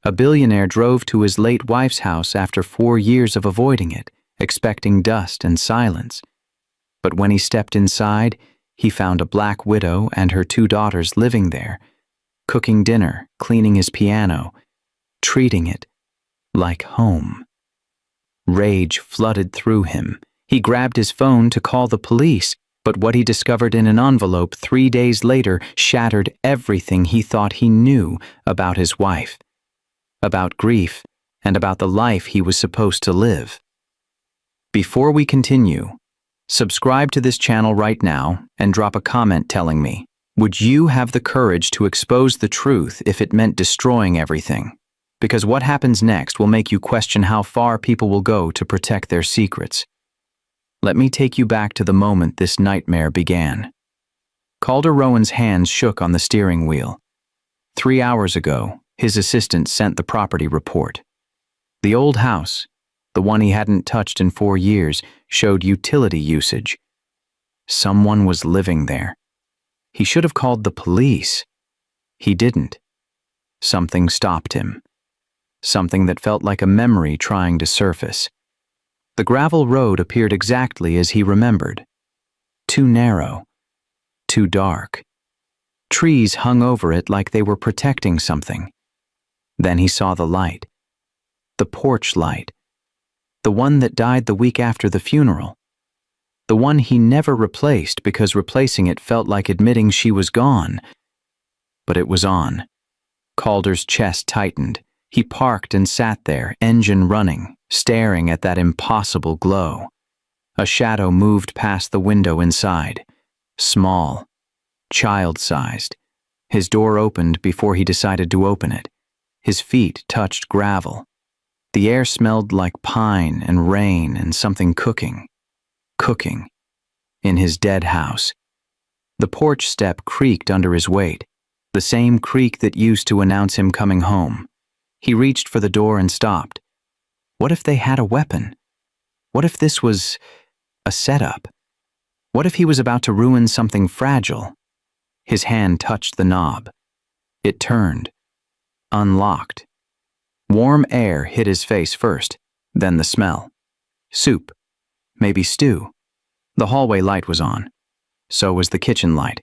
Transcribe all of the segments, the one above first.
A billionaire drove to his late wife's house after 4 years of avoiding it, expecting dust and silence. But when he stepped inside, he found a black widow and her 2 daughters living there, cooking dinner, cleaning his piano, treating it like home. Rage flooded through him. He grabbed his phone to call the police, but what he discovered in an envelope 3 days later shattered everything he thought he knew about his wife, about grief, and about the life he was supposed to live. Before we continue, subscribe to this channel right now and drop a comment telling me, would you have the courage to expose the truth if it meant destroying everything? Because what happens next will make you question how far people will go to protect their secrets. Let me take you back to the moment this nightmare began. Calder Rowan's hands shook on the steering wheel. 3 hours ago, his assistant sent the property report. The old house, the one he hadn't touched in 4 years, showed utility usage. Someone was living there. He should have called the police. He didn't. Something stopped him. Something that felt like a memory trying to surface. The gravel road appeared exactly as he remembered. Too narrow. Too dark. Trees hung over it like they were protecting something. Then he saw the light. The porch light. The one that died the week after the funeral. The one he never replaced because replacing it felt like admitting she was gone. But it was on. Calder's chest tightened. He parked and sat there, engine running, staring at that impossible glow. A shadow moved past the window inside. Small. Child-sized. His door opened before he decided to open it. His feet touched gravel. The air smelled like pine and rain and something cooking. Cooking. In his dead house. The porch step creaked under his weight, the same creak that used to announce him coming home. He reached for the door and stopped. What if they had a weapon? What if this was a setup? What if he was about to ruin something fragile? His hand touched the knob. It turned. Unlocked. Warm air hit his face first, then the smell. Soup. Maybe stew. The hallway light was on. So was the kitchen light.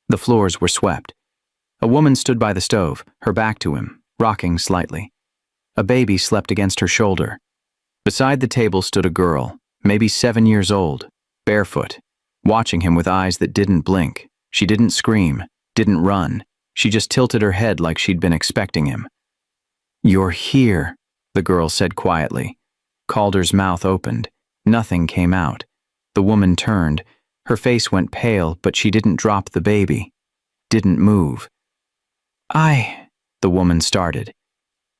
The floors were swept. A woman stood by the stove, her back to him, rocking slightly. A baby slept against her shoulder. Beside the table stood a girl, maybe 7 years old, barefoot, watching him with eyes that didn't blink. She didn't scream, didn't run. She just tilted her head like she'd been expecting him. "You're here," the girl said quietly. Calder's mouth opened. Nothing came out. The woman turned. Her face went pale, but she didn't drop the baby. Didn't move. The woman started.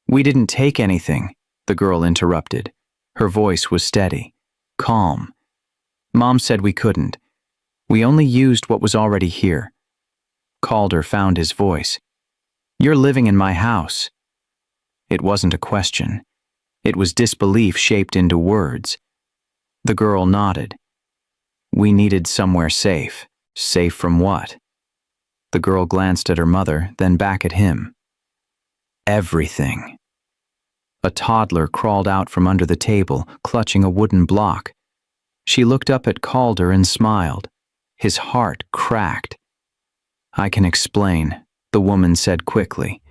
"We didn't take anything," the girl interrupted. Her voice was steady, calm. "Mom said we couldn't. We only used what was already here." Calder found his voice. "You're living in my house." It wasn't a question. It was disbelief shaped into words. The girl nodded. "We needed somewhere safe." Safe from what? The girl glanced at her mother, then back at him. Everything. A toddler crawled out from under the table, clutching a wooden block. She looked up at Calder and smiled. His heart cracked. "I can explain," the woman said quickly.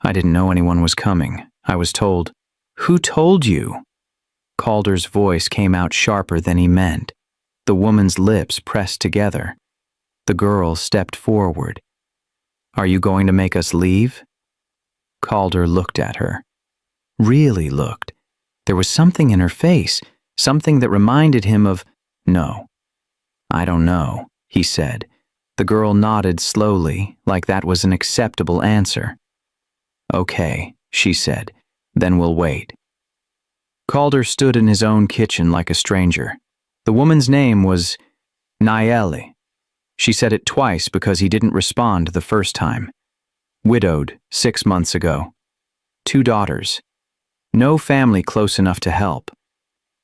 "I didn't know anyone was coming. I was told." "Who told you?" Calder's voice came out sharper than he meant. The woman's lips pressed together. The girl stepped forward. "Are you going to make us leave?" Calder looked at her. Really looked. There was something in her face, something that reminded him of, "No." "I don't know," he said. The girl nodded slowly, like that was an acceptable answer. "Okay," she said, "then we'll wait." Calder stood in his own kitchen like a stranger. The woman's name was Nayeli. She said it twice because he didn't respond the first time. Widowed 6 months ago. 2 daughters. No family close enough to help.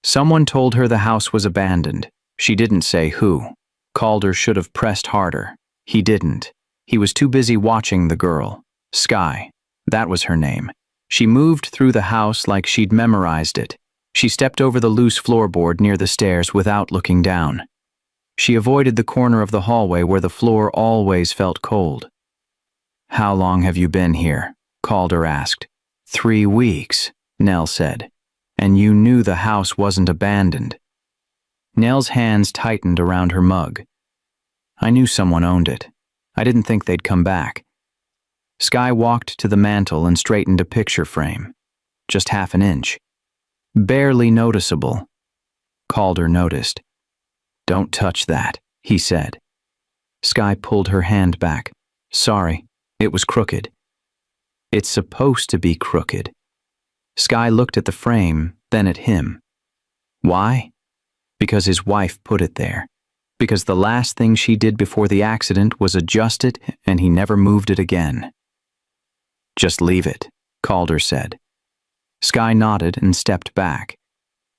Someone told her the house was abandoned. She didn't say who. Calder should have pressed harder. He didn't. He was too busy watching the girl. Sky. That was her name. She moved through the house like she'd memorized it. She stepped over the loose floorboard near the stairs without looking down. She avoided the corner of the hallway where the floor always felt cold. "How long have you been here?" Calder asked. 3 weeks, Nell said. "And you knew the house wasn't abandoned." Nell's hands tightened around her mug. "I knew someone owned it. I didn't think they'd come back." Skye walked to the mantel and straightened a picture frame. Just half an inch. Barely noticeable. Calder noticed. "Don't touch that," he said. Skye pulled her hand back. "Sorry, it was crooked." "It's supposed to be crooked." Skye looked at the frame, then at him. Why? Because his wife put it there. Because the last thing she did before the accident was adjust it, and he never moved it again. "Just leave it," Calder said. Skye nodded and stepped back.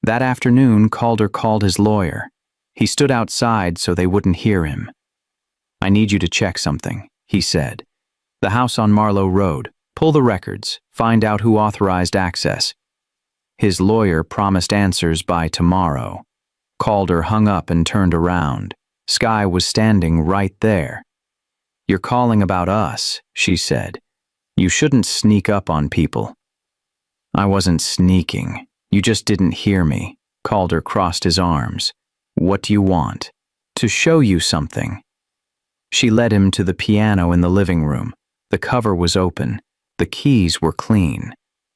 That afternoon, Calder called his lawyer. He stood outside so they wouldn't hear him. "I need you to check something," he said. "The house on Marlowe Road. Pull the records. Find out who authorized access." His lawyer promised answers by tomorrow. Calder hung up and turned around. Skye was standing right there. "You're calling about us," she said. "You shouldn't sneak up on people." "I wasn't sneaking. You just didn't hear me." Calder crossed his arms. "What do you want?" "To show you something." She led him to the piano in the living room. The cover was open. The keys were clean.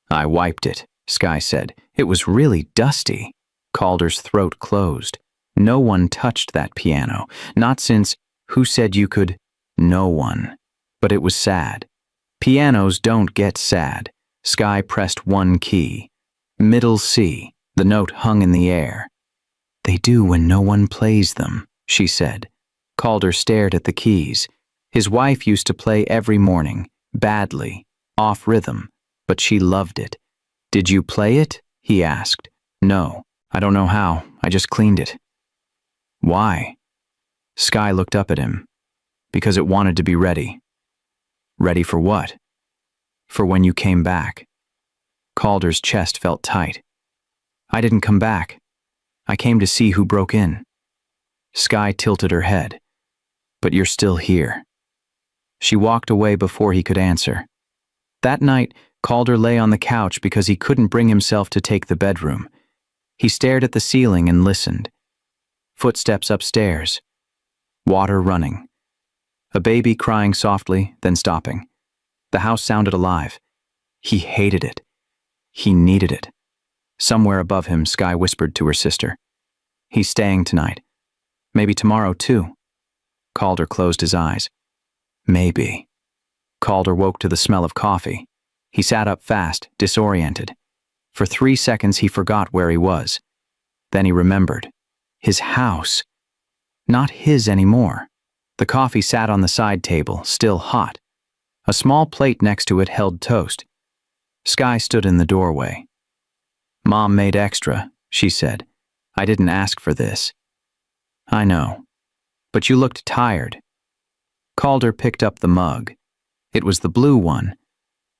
"I wiped it," Skye said. "It was really dusty." Calder's throat closed. No one touched that piano. Not since, who said you could? No one. But it was sad. Pianos don't get sad. Skye pressed one key. Middle C. The note hung in the air. "They do when no one plays them," she said. Calder stared at the keys. His wife used to play every morning, badly, off rhythm, but she loved it. "Did you play it?" he asked. "No, I don't know how. I just cleaned it." "Why?" Skye looked up at him. "Because it wanted to be ready." "Ready for what?" "For when you came back." Calder's chest felt tight. "I didn't come back. I came to see who broke in." Skye tilted her head. "But you're still here." She walked away before he could answer. That night, Calder lay on the couch because he couldn't bring himself to take the bedroom. He stared at the ceiling and listened. Footsteps upstairs. Water running. A baby crying softly, then stopping. The house sounded alive. He hated it. He needed it. Somewhere above him, Skye whispered to her sister. "He's staying tonight. Maybe tomorrow, too." Calder closed his eyes. "Maybe." Calder woke to the smell of coffee. He sat up fast, disoriented. For 3 seconds he forgot where he was. Then he remembered. His house. Not his anymore. The coffee sat on the side table, still hot. A small plate next to it held toast. Skye stood in the doorway. "Mom made extra," she said. "I didn't ask for this." "I know. But you looked tired." Calder picked up the mug. It was the blue one.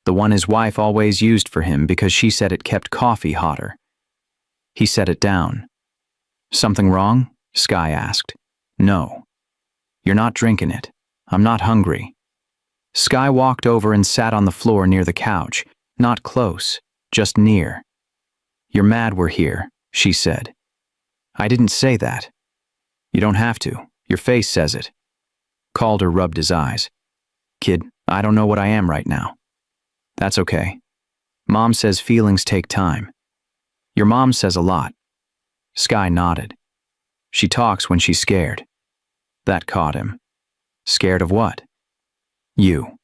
The one his wife always used for him because she said it kept coffee hotter. He set it down. "Something wrong?" Skye asked. "No. You're not drinking it. I'm not hungry." Skye walked over and sat on the floor near the couch, not close, just near. "You're mad we're here," she said. "I didn't say that." "You don't have to. Your face says it." Calder rubbed his eyes. "Kid, I don't know what I am right now." "That's okay. Mom says feelings take time." "Your mom says a lot." Skye nodded. "She talks when she's scared." That caught him. "Scared of what?" "You.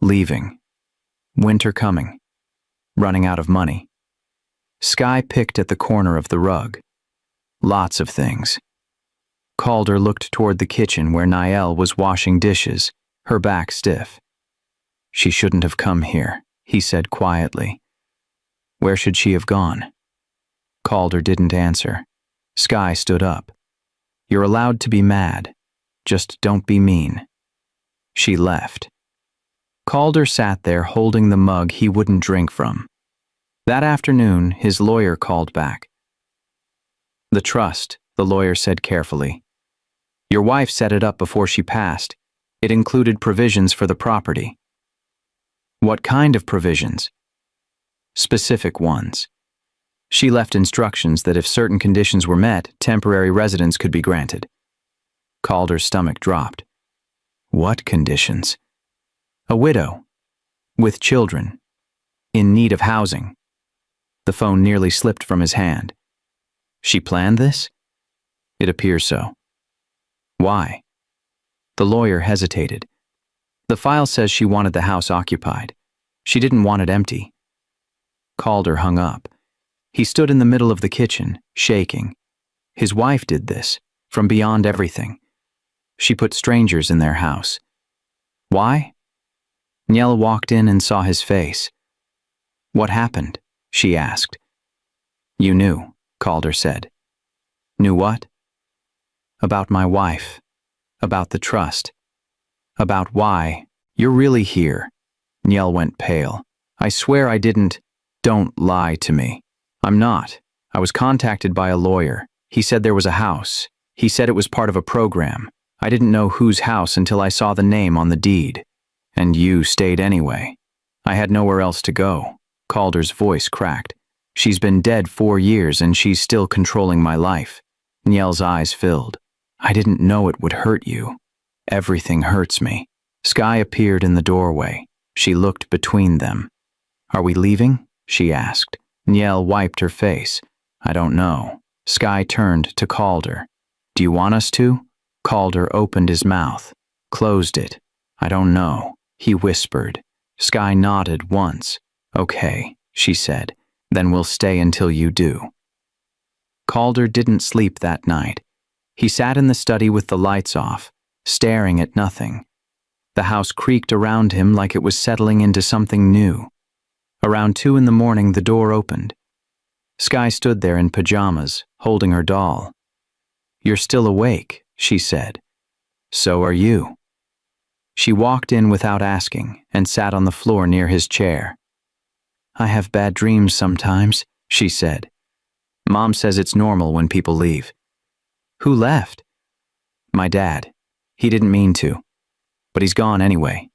Leaving. Winter coming. Running out of money." Skye picked at the corner of the rug. "Lots of things." Calder looked toward the kitchen where Niall was washing dishes, her back stiff. "She shouldn't have come here," he said quietly. "Where should she have gone?" Calder didn't answer. Skye stood up. "You're allowed to be mad. Just don't be mean." She left. Calder sat there holding the mug he wouldn't drink from. That afternoon, his lawyer called back. "The trust," the lawyer said carefully. "Your wife set it up before she passed. It included provisions for the property." "What kind of provisions?" "Specific ones. She left instructions that if certain conditions were met, temporary residence could be granted." Calder's stomach dropped. "What conditions?" "A widow. With children. In need of housing." The phone nearly slipped from his hand. "She planned this?" "It appears so." "Why?" The lawyer hesitated. "The file says she wanted the house occupied. She didn't want it empty." Calder hung up. He stood in the middle of the kitchen, shaking. His wife did this, from beyond everything. She put strangers in their house. Why? Niel walked in and saw his face. "What happened?" she asked. "You knew," Calder said. "Knew what?" "About my wife. About the trust. About why you're really here." Niel went pale. "I swear I didn't." "Don't lie to me." "I'm not. I was contacted by a lawyer. He said there was a house. He said it was part of a program. I didn't know whose house until I saw the name on the deed. And you stayed anyway. I had nowhere else to go." Calder's voice cracked. "She's been dead 4 years and she's still controlling my life." Niel's eyes filled. "I didn't know it would hurt you." "Everything hurts me." Skye appeared in the doorway. She looked between them. "Are we leaving?" she asked. Niel wiped her face. "I don't know." Skye turned to Calder. "Do you want us to?" Calder opened his mouth, closed it. "I don't know," he whispered. Skye nodded once. "Okay," she said. "Then we'll stay until you do." Calder didn't sleep that night. He sat in the study with the lights off, staring at nothing. The house creaked around him like it was settling into something new. Around 2 in the morning, the door opened. Skye stood there in pajamas, holding her doll. "You're still awake," she said. "So are you." She walked in without asking and sat on the floor near his chair. "I have bad dreams sometimes," she said. "Mom says it's normal when people leave." "Who left?" "My dad. He didn't mean to. But he's gone anyway."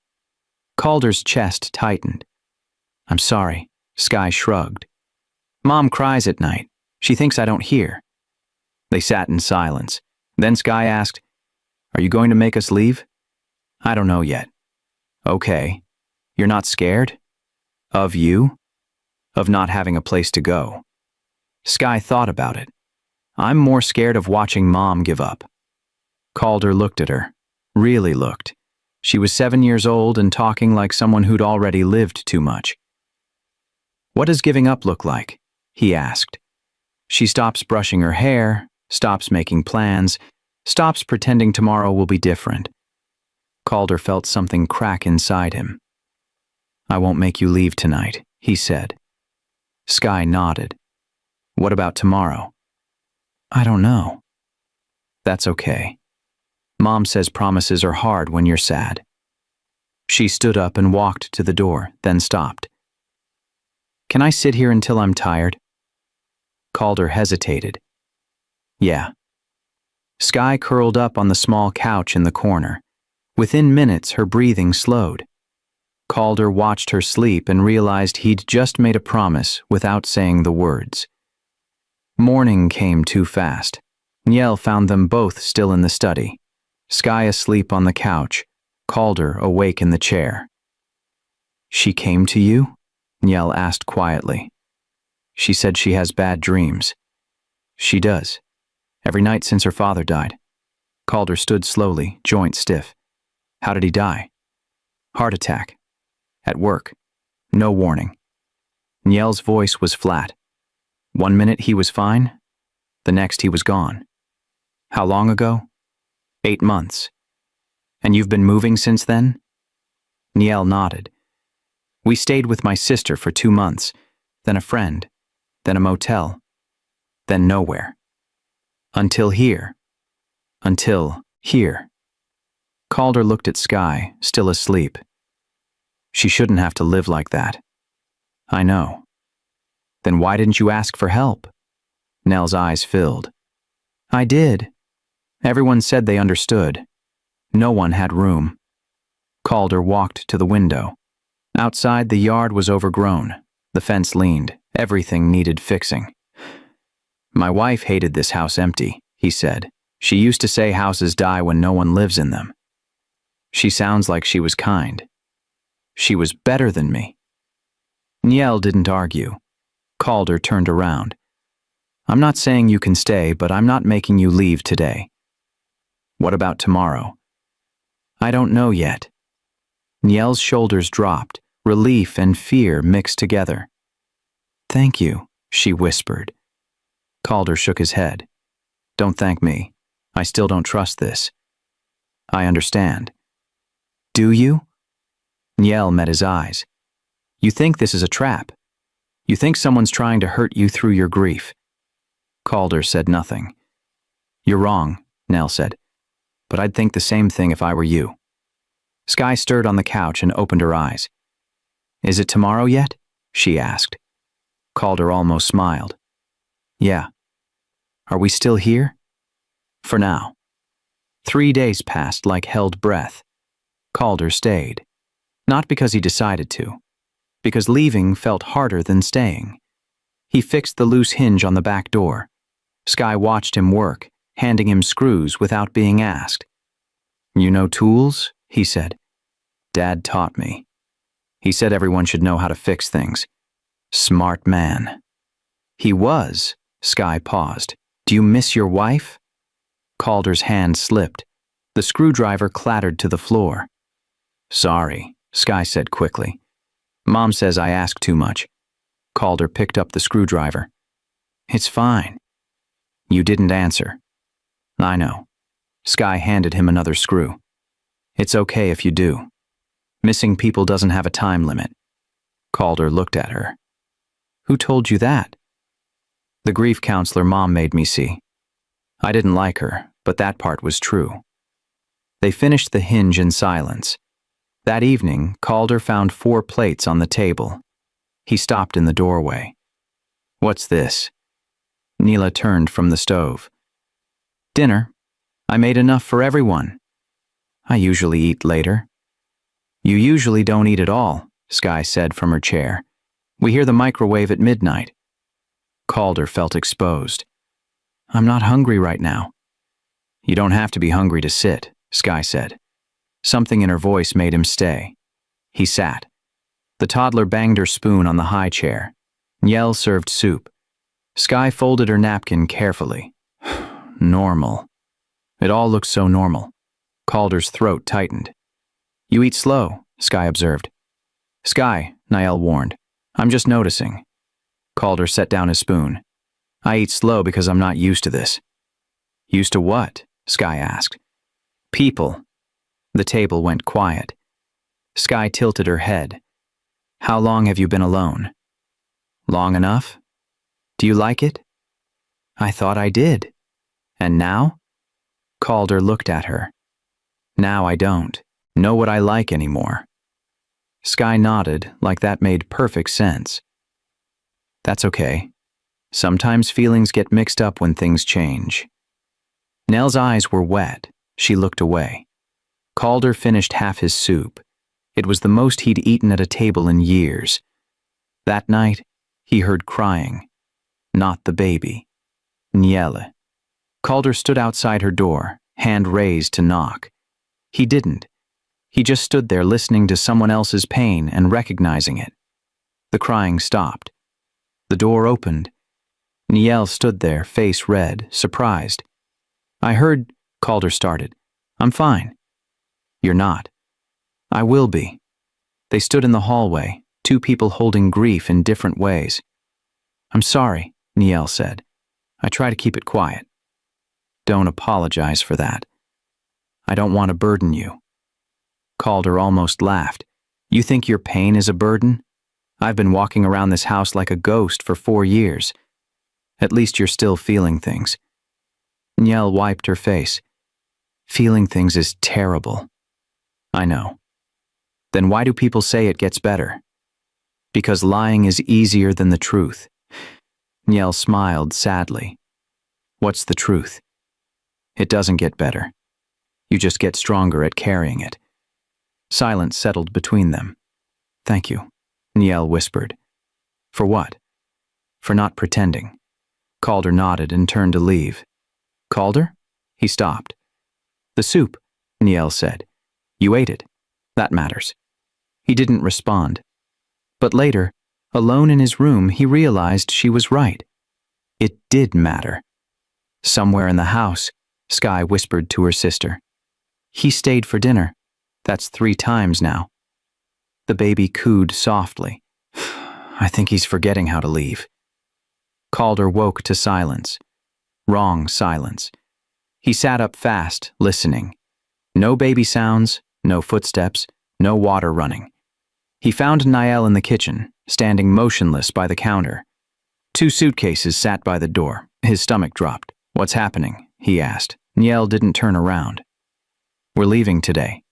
Calder's chest tightened. "I'm sorry," Skye shrugged. "Mom cries at night. She thinks I don't hear." They sat in silence. Then Skye asked, "Are you going to make us leave?" "I don't know yet." "Okay. You're not scared?" "Of you?" "Of not having a place to go." Skye thought about it. "I'm more scared of watching Mom give up." Calder looked at her. Really looked. She was 7 years old and talking like someone who'd already lived too much. "What does giving up look like?" he asked. "She stops brushing her hair, stops making plans, stops pretending tomorrow will be different." Calder felt something crack inside him. "I won't make you leave tonight," he said. Skye nodded. "What about tomorrow?" "I don't know." "That's okay. Mom says promises are hard when you're sad." She stood up and walked to the door, then stopped. "Can I sit here until I'm tired?" Calder hesitated. "Yeah." Skye curled up on the small couch in the corner. Within minutes, her breathing slowed. Calder watched her sleep and realized he'd just made a promise without saying the words. Morning came too fast. Niel found them both still in the study. Skye asleep on the couch, Calder awake in the chair. "She came to you?" Niel asked quietly. "She said she has bad dreams." "She does. Every night since her father died." Calder stood slowly, joint stiff. "How did he die?" "Heart attack. At work. No warning." Niel's voice was flat. 1 minute he was fine, the next he was gone. "How long ago?" 8 months. "And you've been moving since then?" Niel nodded. "We stayed with my sister for 2 months, then a friend, then a motel, then nowhere. Until here. Until here." Calder looked at Skye, still asleep. She shouldn't have to live like that. I know. Then why didn't you ask for help? Nell's eyes filled. I did. Everyone said they understood. No one had room. Calder walked to the window. Outside, the yard was overgrown. The fence leaned. Everything needed fixing. My wife hated this house empty, he said. She used to say houses die when no one lives in them. She sounds like she was kind. She was better than me. Niel didn't argue. Calder turned around. I'm not saying you can stay, but I'm not making you leave today. What about tomorrow? I don't know yet. Niel's shoulders dropped. Relief and fear mixed together. Thank you, she whispered. Calder shook his head. Don't thank me. I still don't trust this. I understand. Do you? Niel met his eyes. You think this is a trap. You think someone's trying to hurt you through your grief. Calder said nothing. You're wrong, Nell said. But I'd think the same thing if I were you. Skye stirred on the couch and opened her eyes. Is it tomorrow yet? She asked. Calder almost smiled. Yeah. Are we still here? For now. 3 days passed like held breath. Calder stayed. Not because he decided to. Because leaving felt harder than staying. He fixed the loose hinge on the back door. Skye watched him work, handing him screws without being asked. You know tools? He said. Dad taught me. He said everyone should know how to fix things. Smart man. He was. Skye paused. Do you miss your wife? Calder's hand slipped. The screwdriver clattered to the floor. Sorry, Skye said quickly. Mom says I ask too much. Calder picked up the screwdriver. It's fine. You didn't answer. I know. Skye handed him another screw. It's okay if you do. Missing people doesn't have a time limit. Calder looked at her. Who told you that? The grief counselor Mom made me see. I didn't like her, but that part was true. They finished the hinge in silence. That evening, Calder found 4 plates on the table. He stopped in the doorway. What's this? Neela turned from the stove. Dinner. I made enough for everyone. I usually eat later. You usually don't eat at all, Skye said from her chair. We hear the microwave at midnight. Calder felt exposed. I'm not hungry right now. You don't have to be hungry to sit, Skye said. Something in her voice made him stay. He sat. The toddler banged her spoon on the high chair. Niel served soup. Skye folded her napkin carefully. Normal. It all looked so normal. Calder's throat tightened. You eat slow, Skye observed. Skye, Niel warned. I'm just noticing. Calder set down his spoon. I eat slow because I'm not used to this. Used to what? Skye asked. People. The table went quiet. Skye tilted her head. How long have you been alone? Long enough? Do you like it? I thought I did. And now? Calder looked at her. Now I don't know what I like anymore. Skye nodded, like that made perfect sense. That's okay. Sometimes feelings get mixed up when things change. Nell's eyes were wet. She looked away. Calder finished half his soup. It was the most he'd eaten at a table in years. That night, he heard crying. Not the baby. Niele. Calder stood outside her door, hand raised to knock. He didn't. He just stood there listening to someone else's pain and recognizing it. The crying stopped. The door opened. Niel stood there, face red, surprised. I heard, Calder started. I'm fine. You're not. I will be. They stood in the hallway, 2 people holding grief in different ways. I'm sorry, Niel said. I try to keep it quiet. Don't apologize for that. I don't want to burden you. Calder almost laughed. You think your pain is a burden? I've been walking around this house like a ghost for 4 years. At least you're still feeling things. Niel wiped her face. Feeling things is terrible. I know. Then why do people say it gets better? Because lying is easier than the truth. Niel smiled sadly. What's the truth? It doesn't get better. You just get stronger at carrying it. Silence settled between them. Thank you, Niel whispered. For what? For not pretending. Calder nodded and turned to leave. Calder? He stopped. The soup, Niel said. You ate it. That matters. He didn't respond. But later, alone in his room, he realized she was right. It did matter. Somewhere in the house, Skye whispered to her sister. He stayed for dinner. That's 3 times now. The baby cooed softly. I think he's forgetting how to leave. Calder woke to silence. Wrong silence. He sat up fast, listening. No baby sounds, no footsteps, no water running. He found Niel in the kitchen, standing motionless by the counter. 2 suitcases sat by the door. His stomach dropped. What's happening? He asked. Niel didn't turn around. We're leaving today.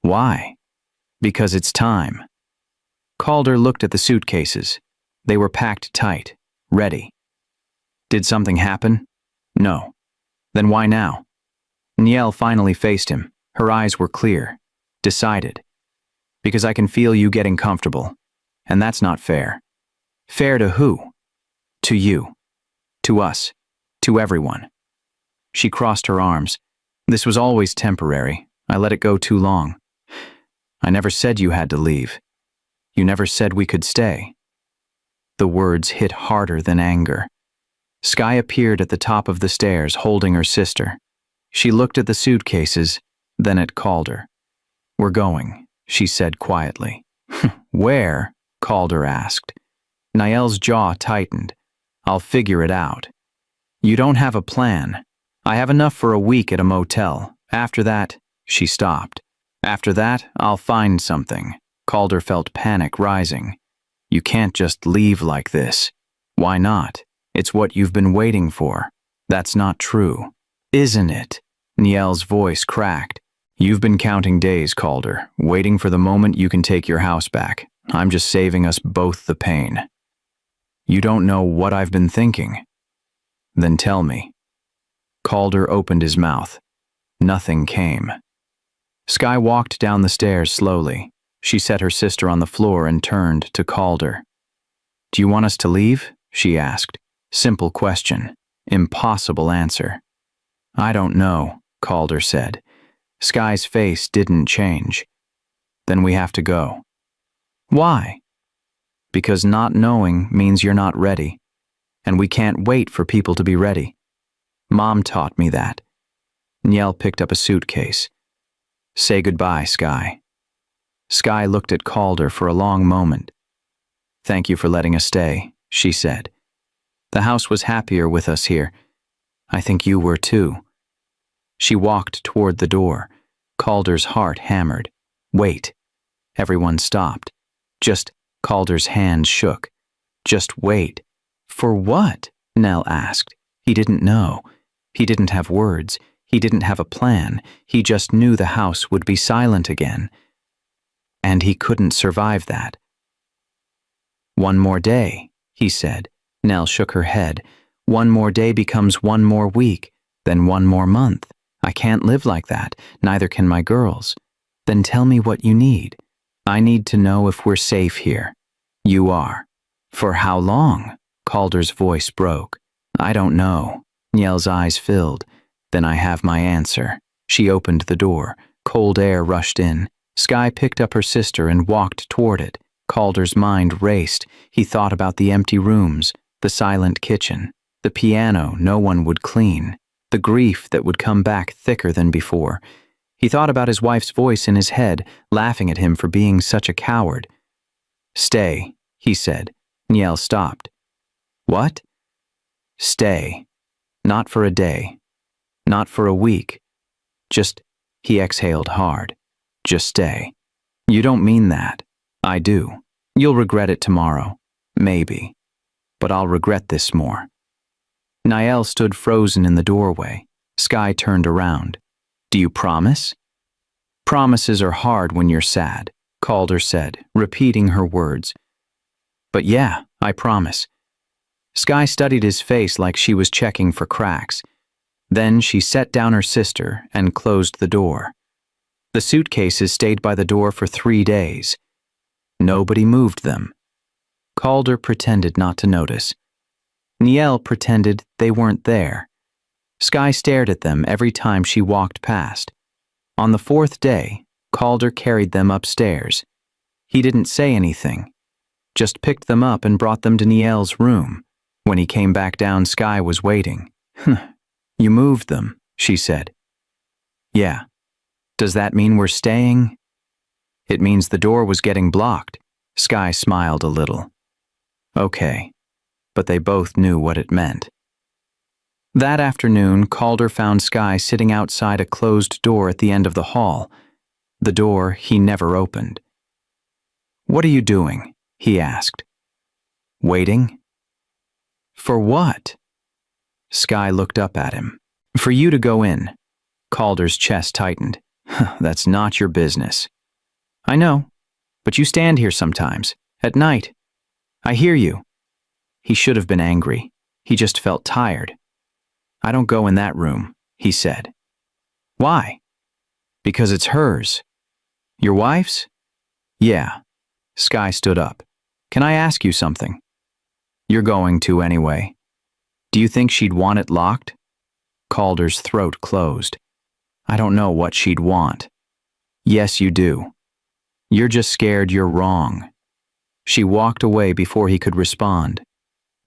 Why? Because it's time. Calder looked at the suitcases. They were packed tight, ready. Did something happen? No. Then why now? Niel finally faced him. Her eyes were clear, decided. Because I can feel you getting comfortable. And that's not fair. Fair to who? To you. To us. To everyone. She crossed her arms. This was always temporary. I let it go too long. I never said you had to leave. You never said we could stay. The words hit harder than anger. Skye appeared at the top of the stairs, holding her sister. She looked at the suitcases, then at Calder. We're going, she said quietly. Where? Calder asked. Niel's jaw tightened. I'll figure it out. You don't have a plan. I have enough for a week at a motel. After that, she stopped. After that, I'll find something. Calder felt panic rising. You can't just leave like this. Why not? It's what you've been waiting for. That's not true. Isn't it? Niel's voice cracked. You've been counting days, Calder, waiting for the moment you can take your house back. I'm just saving us both the pain. You don't know what I've been thinking. Then tell me. Calder opened his mouth. Nothing came. Skye walked down the stairs slowly. She set her sister on the floor and turned to Calder. Do you want us to leave? She asked. Simple question. Impossible answer. I don't know, Calder said. Skye's face didn't change. Then we have to go. Why? Because not knowing means you're not ready. And we can't wait for people to be ready. Mom taught me that. Niel picked up a suitcase. Say goodbye, Skye. Skye looked at Calder for a long moment. Thank you for letting us stay, she said. The house was happier with us here. I think you were too. She walked toward the door. Calder's heart hammered. Wait. Everyone stopped. Just Calder's hand shook. Just wait. For what? Nell asked. He didn't know. He didn't have words. He didn't have a plan. He just knew the house would be silent again. And he couldn't survive that. One more day, he said. Nell shook her head. One more day becomes one more week, then one more month. I can't live like that. Neither can my girls. Then tell me what you need. I need to know if we're safe here. You are. For how long? Calder's voice broke. I don't know. Niel's eyes filled. Then I have my answer. She opened the door. Cold air rushed in. Skye picked up her sister and walked toward it. Calder's mind raced. He thought about the empty rooms, the silent kitchen, the piano no one would clean, the grief that would come back thicker than before. He thought about his wife's voice in his head, laughing at him for being such a coward. Stay, he said. Niel stopped. What? Stay. Not for a day. Not for a week. Just, he exhaled hard. Just stay. You don't mean that. I do. You'll regret it tomorrow. Maybe. But I'll regret this more. Niel stood frozen in the doorway. Skye turned around. Do you promise? Promises are hard when you're sad. Calder said, repeating her words. But yeah, I promise. Sky studied his face like she was checking for cracks. Then she set down her sister and closed the door. The suitcases stayed by the door for 3 days. Nobody moved them. Calder pretended not to notice. Niall pretended they weren't there. Sky stared at them every time she walked past. On the 4th day, Calder carried them upstairs. He didn't say anything, just picked them up and brought them to Niall's room. When he came back down, Sky was waiting. You moved them, she said. Yeah. Does that mean we're staying? It means the door was getting blocked. Sky smiled a little. Okay, but they both knew what it meant. That afternoon, Calder found Sky sitting outside a closed door at the end of the hall, the door he never opened. What are you doing? He asked. Waiting? For what? Sky looked up at him. For you to go in. Calder's chest tightened. That's not your business. I know, but you stand here sometimes, at night. I hear you. He should have been angry. He just felt tired. I don't go in that room, he said. Why? Because it's hers. Your wife's? Yeah. Sky stood up. Can I ask you something? You're going to anyway. Do you think she'd want it locked? Calder's throat closed. I don't know what she'd want. Yes, you do. You're just scared you're wrong. She walked away before he could respond.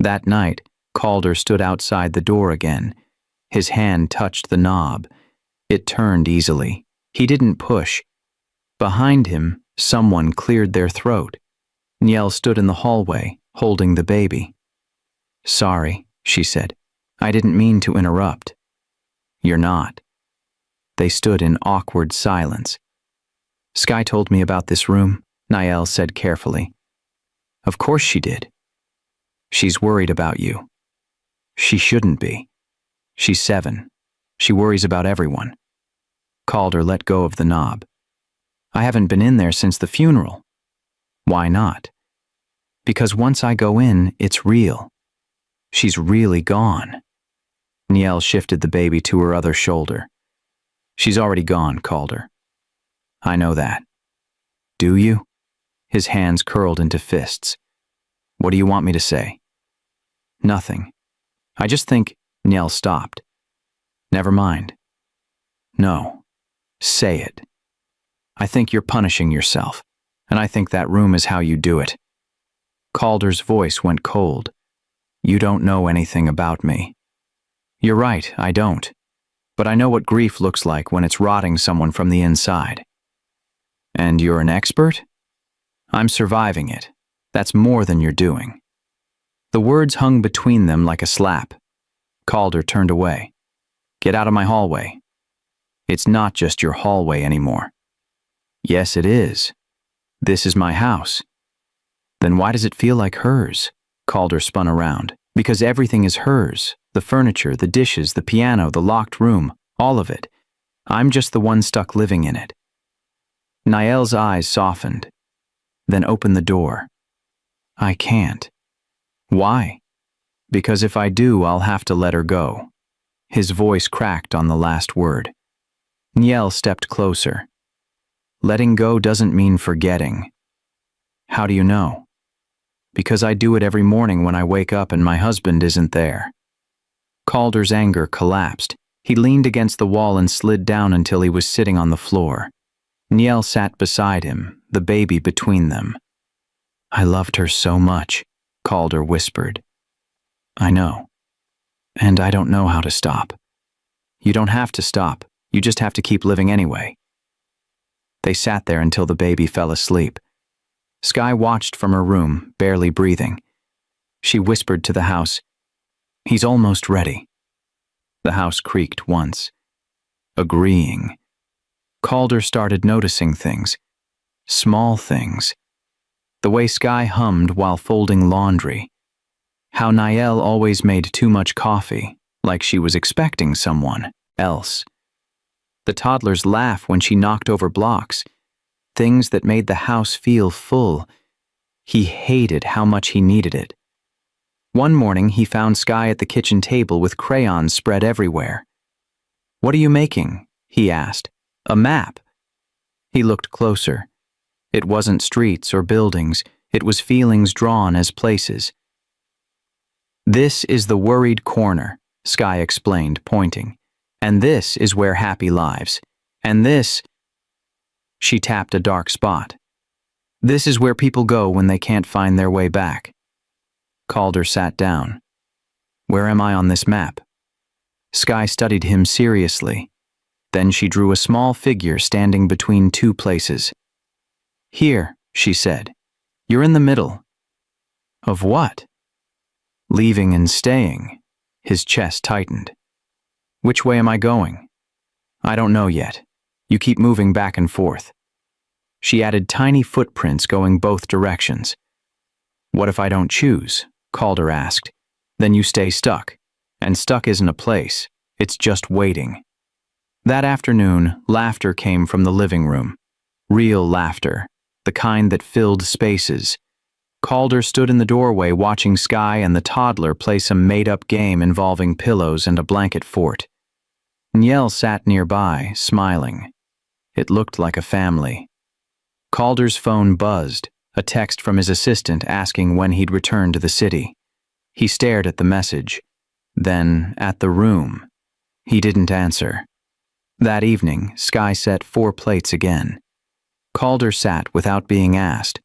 That night, Calder stood outside the door again. His hand touched the knob. It turned easily. He didn't push. Behind him, someone cleared their throat. Niall stood in the hallway, holding the baby. Sorry, she said. I didn't mean to interrupt. You're not. They stood in awkward silence. Sky told me about this room, Niall said carefully. Of course she did. She's worried about you. She shouldn't be. She's 7. She worries about everyone. Calder let go of the knob. I haven't been in there since the funeral. Why not? Because once I go in, it's real. She's really gone. Niall shifted the baby to her other shoulder. She's already gone, Calder. I know that. Do you? His hands curled into fists. What do you want me to say? Nothing. I just think... Niall stopped. Never mind. No. Say it. I think you're punishing yourself, and I think that room is how you do it. Calder's voice went cold. You don't know anything about me. You're right, I don't. But I know what grief looks like when it's rotting someone from the inside. And you're an expert? I'm surviving it. That's more than you're doing. The words hung between them like a slap. Calder turned away. Get out of my hallway. It's not just your hallway anymore. Yes, it is. This is my house. Then why does it feel like hers? Calder spun around. Because everything is hers. The furniture, the dishes, the piano, the locked room, all of it. I'm just the one stuck living in it. Niall's eyes softened. Then opened the door. I can't. Why? Because if I do, I'll have to let her go. His voice cracked on the last word. Niall stepped closer. Letting go doesn't mean forgetting. How do you know? Because I do it every morning when I wake up and my husband isn't there. Calder's anger collapsed. He leaned against the wall and slid down until he was sitting on the floor. Niall sat beside him, the baby between them. I loved her so much, Calder whispered. I know. And I don't know how to stop. You don't have to stop. You just have to keep living anyway. They sat there until the baby fell asleep. Sky watched from her room, barely breathing. She whispered to the house, He's almost ready. The house creaked once. Agreeing. Calder started noticing things. Small things. The way Sky hummed while folding laundry. How Niall always made too much coffee, like she was expecting someone else. The toddler's laugh when she knocked over blocks. things that made the house feel full. He hated how much he needed it. One morning, he found Sky at the kitchen table with crayons spread everywhere. "What are you making?" he asked. "A map." He looked closer. It wasn't streets or buildings, it was feelings drawn as places. "This is the worried corner," Sky explained, pointing. "And this is where happy lives. And this—" She tapped a dark spot. "This is where people go when they can't find their way back." Calder sat down. "Where am I on this map?" Sky studied him seriously. Then she drew a small figure standing between two places. "Here," she said. "You're in the middle." "Of what?" "Leaving and staying." His chest tightened. "Which way am I going?" "I don't know yet. You keep moving back and forth." She added tiny footprints going both directions. "What if I don't choose?" Calder asked. "Then you stay stuck. And stuck isn't a place. It's just waiting." That afternoon, laughter came from the living room. Real laughter, the kind that filled spaces. Calder stood in the doorway watching Sky and the toddler play some made-up game involving pillows and a blanket fort. Niel sat nearby, smiling. It looked like a family. Calder's phone buzzed, a text from his assistant asking when he'd return to the city. He stared at the message, then at the room. He didn't answer. That evening, Sky set 4 plates again. Calder sat without being asked.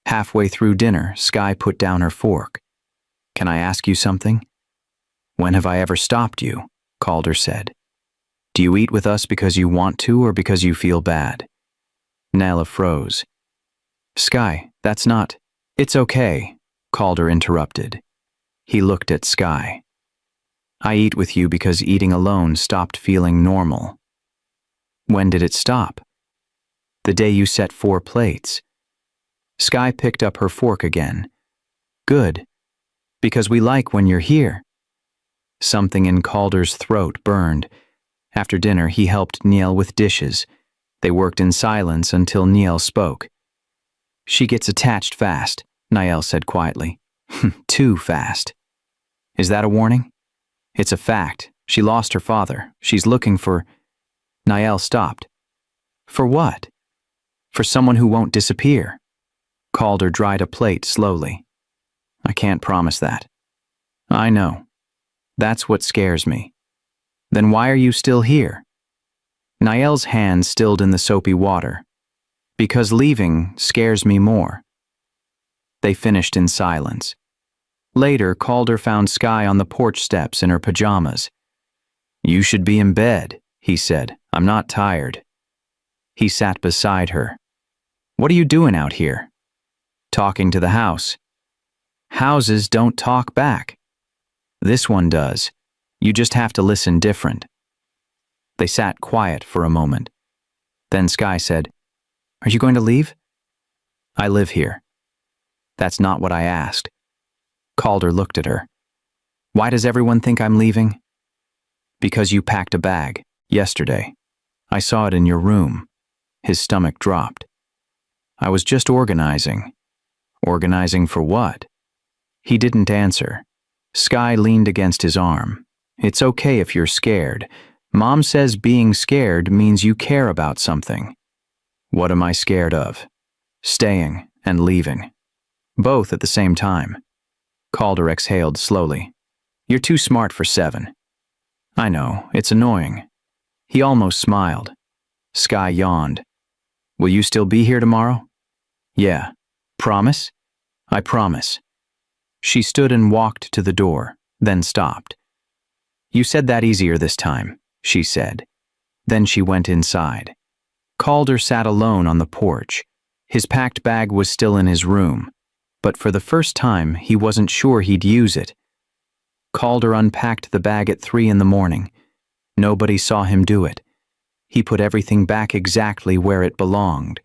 Halfway through dinner, Sky put down her fork. "Can I ask you something?" "When have I ever stopped you?" Calder said. "Do you eat with us because you want to or because you feel bad?" Nella froze. "Sky, that's not—" "It's okay," Calder interrupted. He looked at Sky. "I eat with you because eating alone stopped feeling normal." "When did it stop?" "The day you set 4 plates." Sky picked up her fork again. "Good. Because we like when you're here." Something in Calder's throat burned. After dinner, he helped Niel with dishes. They worked in silence until Niel spoke. "She gets attached fast," Niel said quietly. "Too fast." "Is that a warning?" "It's a fact. She lost her father. She's looking for—" Niel stopped. "For what?" "For someone who won't disappear." Calder dried a plate slowly. "I can't promise that." "I know. That's what scares me." "Then why are you still here?" Niel's hand stilled in the soapy water. "Because leaving scares me more." They finished in silence. Later, Calder found Sky on the porch steps in her pajamas. "You should be in bed," he said. "I'm not tired." He sat beside her. "What are you doing out here?" "Talking to the house." "Houses don't talk back." "This one does. You just have to listen different." They sat quiet for a moment. Then Sky said, "Are you going to leave?" "I live here." "That's not what I asked." Calder looked at her. "Why does everyone think I'm leaving?" "Because you packed a bag, yesterday. I saw it in your room." His stomach dropped. "I was just organizing." "Organizing for what?" He didn't answer. Sky leaned against his arm. "It's okay if you're scared. Mom says being scared means you care about something." "What am I scared of?" "Staying and leaving. Both at the same time." Calder exhaled slowly. "You're too smart for 7. "I know, it's annoying." He almost smiled. Sky yawned. "Will you still be here tomorrow?" "Yeah." "Promise?" "I promise." She stood and walked to the door, then stopped. "You said that easier this time," she said. Then she went inside. Calder sat alone on the porch. His packed bag was still in his room, but for the first time he wasn't sure he'd use it. Calder unpacked the bag at 3 in the morning. Nobody saw him do it. He put everything back exactly where it belonged.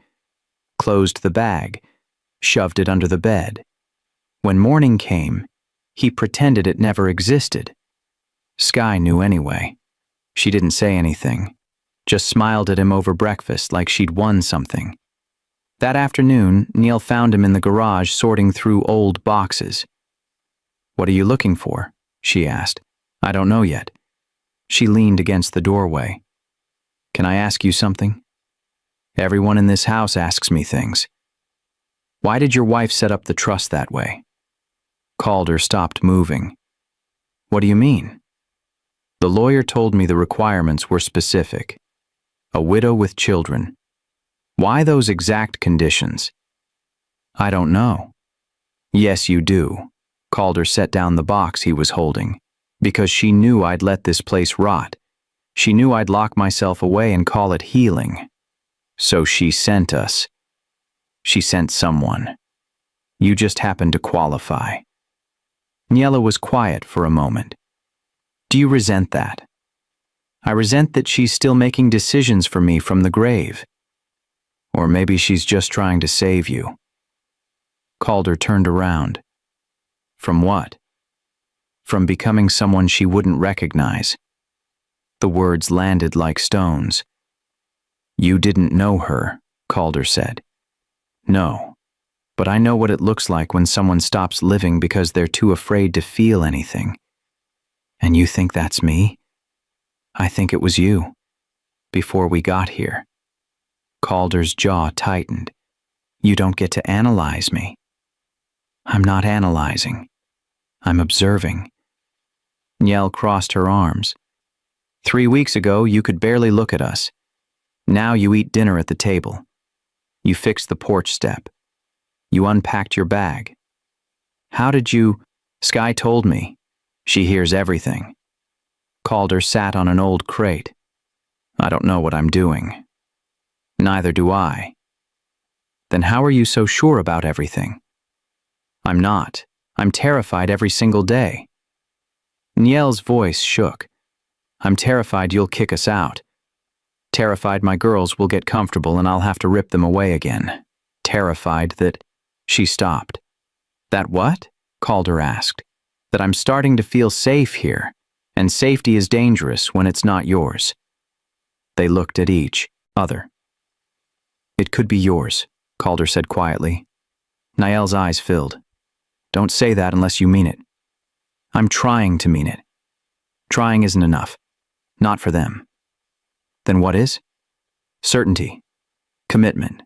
Closed the bag, shoved it under the bed. When morning came, he pretended it never existed. Sky knew anyway. She didn't say anything, just smiled at him over breakfast like she'd won something. That afternoon, Neil found him in the garage sorting through old boxes. "What are you looking for?" she asked. "I don't know yet." She leaned against the doorway. "Can I ask you something?" "Everyone in this house asks me things." "Why did your wife set up the trust that way?" Calder stopped moving. "What do you mean?" "The lawyer told me the requirements were specific. A widow with children. Why those exact conditions?" "I don't know." "Yes, you do." Calder set down the box he was holding. "Because she knew I'd let this place rot. She knew I'd lock myself away and call it healing. So she sent us. She sent someone. You just happened to qualify." Niela was quiet for a moment. "Do you resent that?" "I resent that she's still making decisions for me from the grave. Or maybe she's just trying to save you." Calder turned around. "From what?" "From becoming someone she wouldn't recognize." The words landed like stones. "You didn't know her," Calder said. "No, but I know what it looks like when someone stops living because they're too afraid to feel anything. And you think that's me? I think it was you. Before we got here." Calder's jaw tightened. "You don't get to analyze me." "I'm not analyzing. I'm observing." Niel crossed her arms. 3 weeks ago, you could barely look at us. Now you eat dinner at the table. You fixed the porch step. You unpacked your bag. How did you? Sky told me. She hears everything." Calder sat on an old crate. "I don't know what I'm doing." "Neither do I." "Then how are you so sure about everything?" "I'm not. I'm terrified every single day." Niel's voice shook. "I'm terrified you'll kick us out. Terrified my girls will get comfortable and I'll have to rip them away again. Terrified that—" She stopped. "That what?" Calder asked. "That I'm starting to feel safe here, and safety is dangerous when it's not yours." They looked at each other. "It could be yours," Calder said quietly. Niel's eyes filled. "Don't say that unless you mean it." "I'm trying to mean it." "Trying isn't enough. Not for them." "Then what is?" "Certainty. Commitment.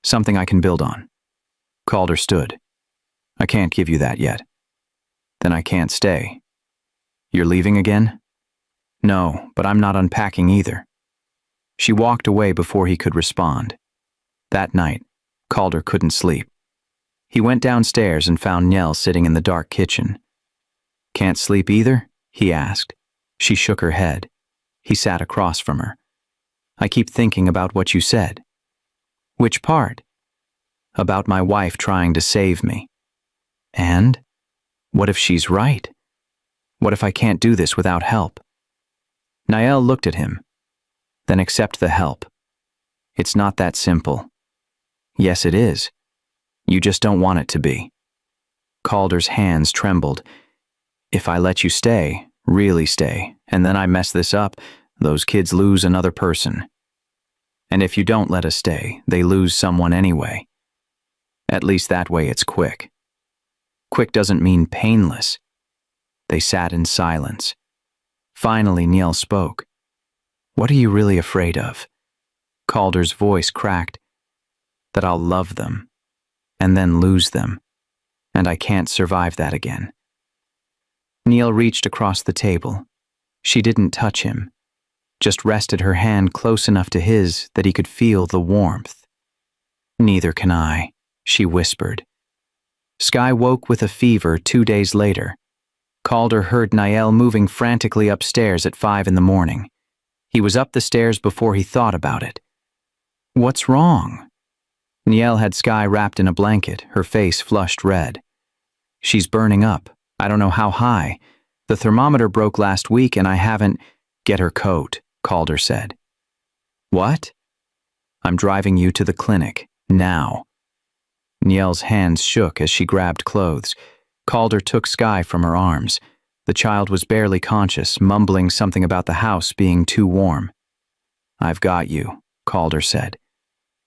Something I can build on." Calder stood. "I can't give you that yet." "Then I can't stay." "You're leaving again?" "No, but I'm not unpacking either." She walked away before he could respond. That night, Calder couldn't sleep. He went downstairs and found Niel sitting in the dark kitchen. "Can't sleep either?" he asked. She shook her head. He sat across from her. "I keep thinking about what you said." "Which part?" "About my wife trying to save me." "And? What if she's right? What if I can't do this without help?" Niel looked at him. "Then accept the help. It's not that simple." "Yes, it is. You just don't want it to be." Calder's hands trembled. "If I let you stay, really stay, and then I mess this up, those kids lose another person. And if you don't let us stay, they lose someone anyway. At least that way it's quick." "Quick doesn't mean painless." They sat in silence. Finally, Niel spoke. "What are you really afraid of?" Calder's voice cracked. "That I'll love them, and then lose them, and I can't survive that again." Niel reached across the table. She didn't touch him, just rested her hand close enough to his that he could feel the warmth. "Neither can I," she whispered. Sky woke with a fever 2 days later. Calder heard Niel moving frantically upstairs at 5 in the morning. He was up the stairs before he thought about it. "What's wrong?" Niel had Sky wrapped in a blanket, her face flushed red. "She's burning up. I don't know how high. The thermometer broke last week and I haven't—" "Get her coat," Calder said. "What?" "I'm driving you to the clinic, now." Niel's hands shook as she grabbed clothes. Calder took Sky from her arms. The child was barely conscious, mumbling something about the house being too warm. "I've got you," Calder said.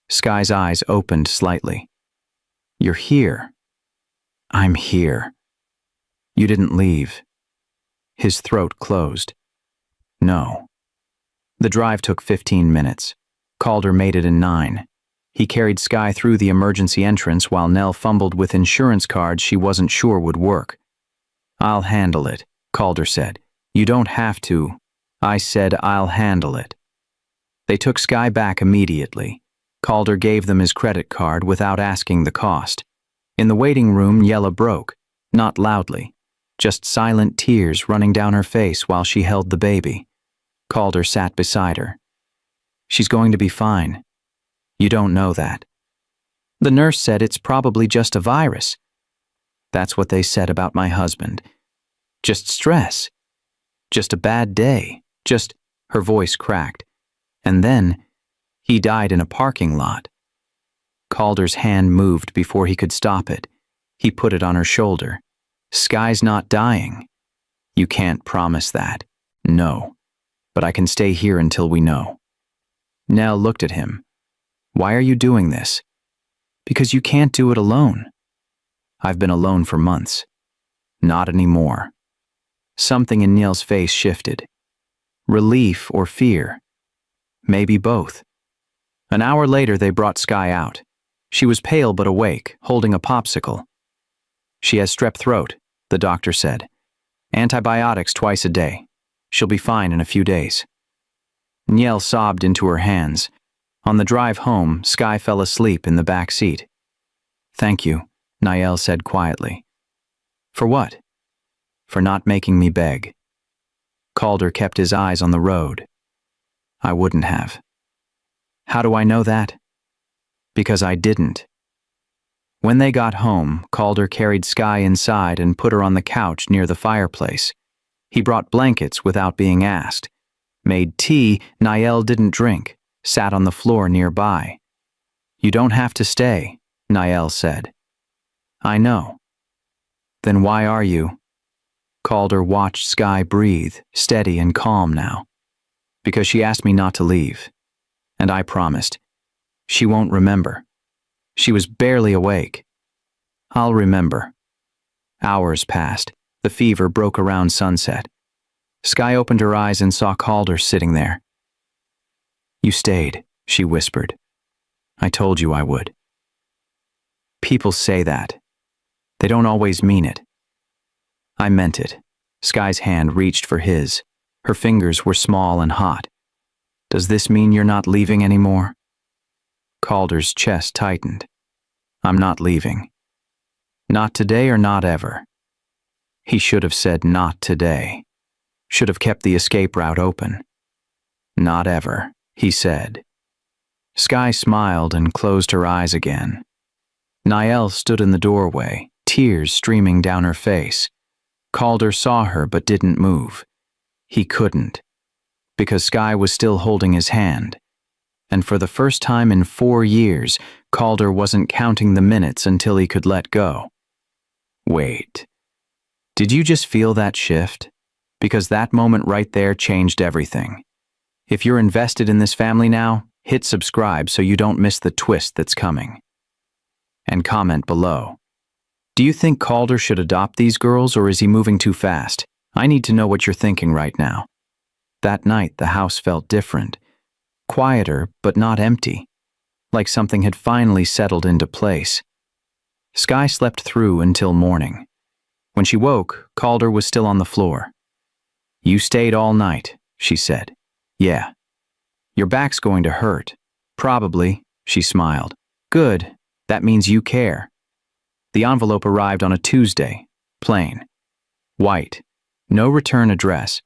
Sky's eyes opened slightly. You're here. I'm here. You didn't leave. His throat closed. No. The drive took 15 minutes. Calder made it in 9. He carried Sky through the emergency entrance while Nell fumbled with insurance cards she wasn't sure would work. I'll handle it, Calder said. You don't have to. I said I'll handle it. They took Sky back immediately. Calder gave them his credit card without asking the cost. In the waiting room, Yella broke, not loudly, just silent tears running down her face while she held the baby. Calder sat beside her. She's going to be fine. You don't know that. The nurse said it's probably just a virus. That's what they said about my husband. Just stress. Just a bad day. Just, her voice cracked. And then, he died in a parking lot. Calder's hand moved before he could stop it. He put it on her shoulder. Sky's not dying. You can't promise that. No. But I can stay here until we know. Nell looked at him. Why are you doing this? Because you can't do it alone. I've been alone for months. Not anymore. Something in Nell's face shifted. Relief or fear? Maybe both. An hour later, they brought Sky out. She was pale but awake, holding a popsicle. She has strep throat, the doctor said. Antibiotics twice a day. She'll be fine in a few days. Niel sobbed into her hands. On the drive home, Sky fell asleep in the back seat. Thank you, Niel said quietly. For what? For not making me beg. Calder kept his eyes on the road. I wouldn't have. How do I know that? Because I didn't. When they got home, Calder carried Sky inside and put her on the couch near the fireplace. He brought blankets without being asked. Made tea Niel didn't drink, sat on the floor nearby. You don't have to stay, Niel said. I know. Then why are you? Calder watched Sky breathe, steady and calm now. Because she asked me not to leave. And I promised. She won't remember. She was barely awake. I'll remember. Hours passed. The fever broke around sunset. Sky opened her eyes and saw Calder sitting there. You stayed, she whispered. I told you I would. People say that. They don't always mean it. I meant it. Sky's hand reached for his. Her fingers were small and hot. Does this mean you're not leaving anymore? Calder's chest tightened. I'm not leaving. Not today or not ever. He should have said not today. Should have kept the escape route open. Not ever, he said. Sky smiled and closed her eyes again. Niel stood in the doorway, tears streaming down her face. Calder saw her but didn't move. He couldn't, because Sky was still holding his hand. And for the first time in 4 years, Calder wasn't counting the minutes until he could let go. Wait. Did you just feel that shift? Because that moment right there changed everything. If you're invested in this family now, hit subscribe so you don't miss the twist that's coming. And comment below. Do you think Calder should adopt these girls or is he moving too fast? I need to know what you're thinking right now. That night, the house felt different. Quieter, but not empty. Like something had finally settled into place. Sky slept through until morning. When she woke, Calder was still on the floor. You stayed all night, she said. Yeah. Your back's going to hurt. Probably, she smiled. Good, that means you care. The envelope arrived on a Tuesday, plain. White. No return address.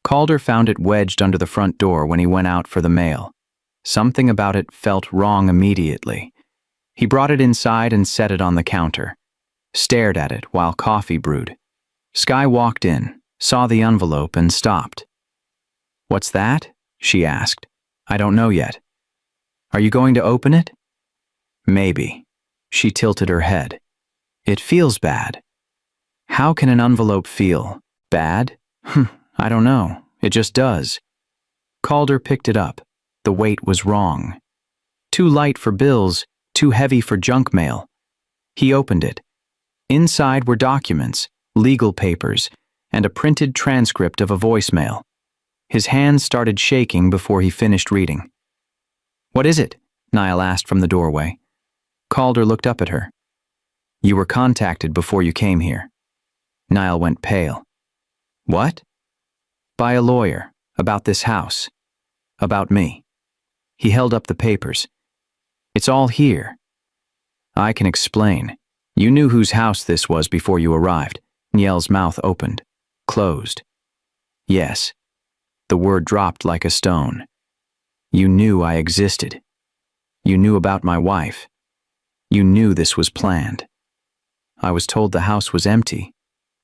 Calder found it wedged under the front door when he went out for the mail. Something about it felt wrong immediately. He brought it inside and set it on the counter. Stared at it while coffee brewed. Sky walked in, saw the envelope and stopped. What's that? She asked. I don't know yet. Are you going to open it? Maybe. She tilted her head. It feels bad. How can an envelope feel bad? I don't know. It just does. Calder picked it up. The weight was wrong. Too light for bills, too heavy for junk mail. He opened it. Inside were documents, legal papers, and a printed transcript of a voicemail. His hands started shaking before he finished reading. "What is it?" Niall asked from the doorway. Calder looked up at her. "You were contacted before you came here." Niall went pale. "What?" "By a lawyer, about this house. About me." He held up the papers. "It's all here." "I can explain. You knew whose house this was before you arrived." Niall's mouth opened, closed. "Yes." The word dropped like a stone. "You knew I existed. You knew about my wife. You knew this was planned. I was told the house was empty.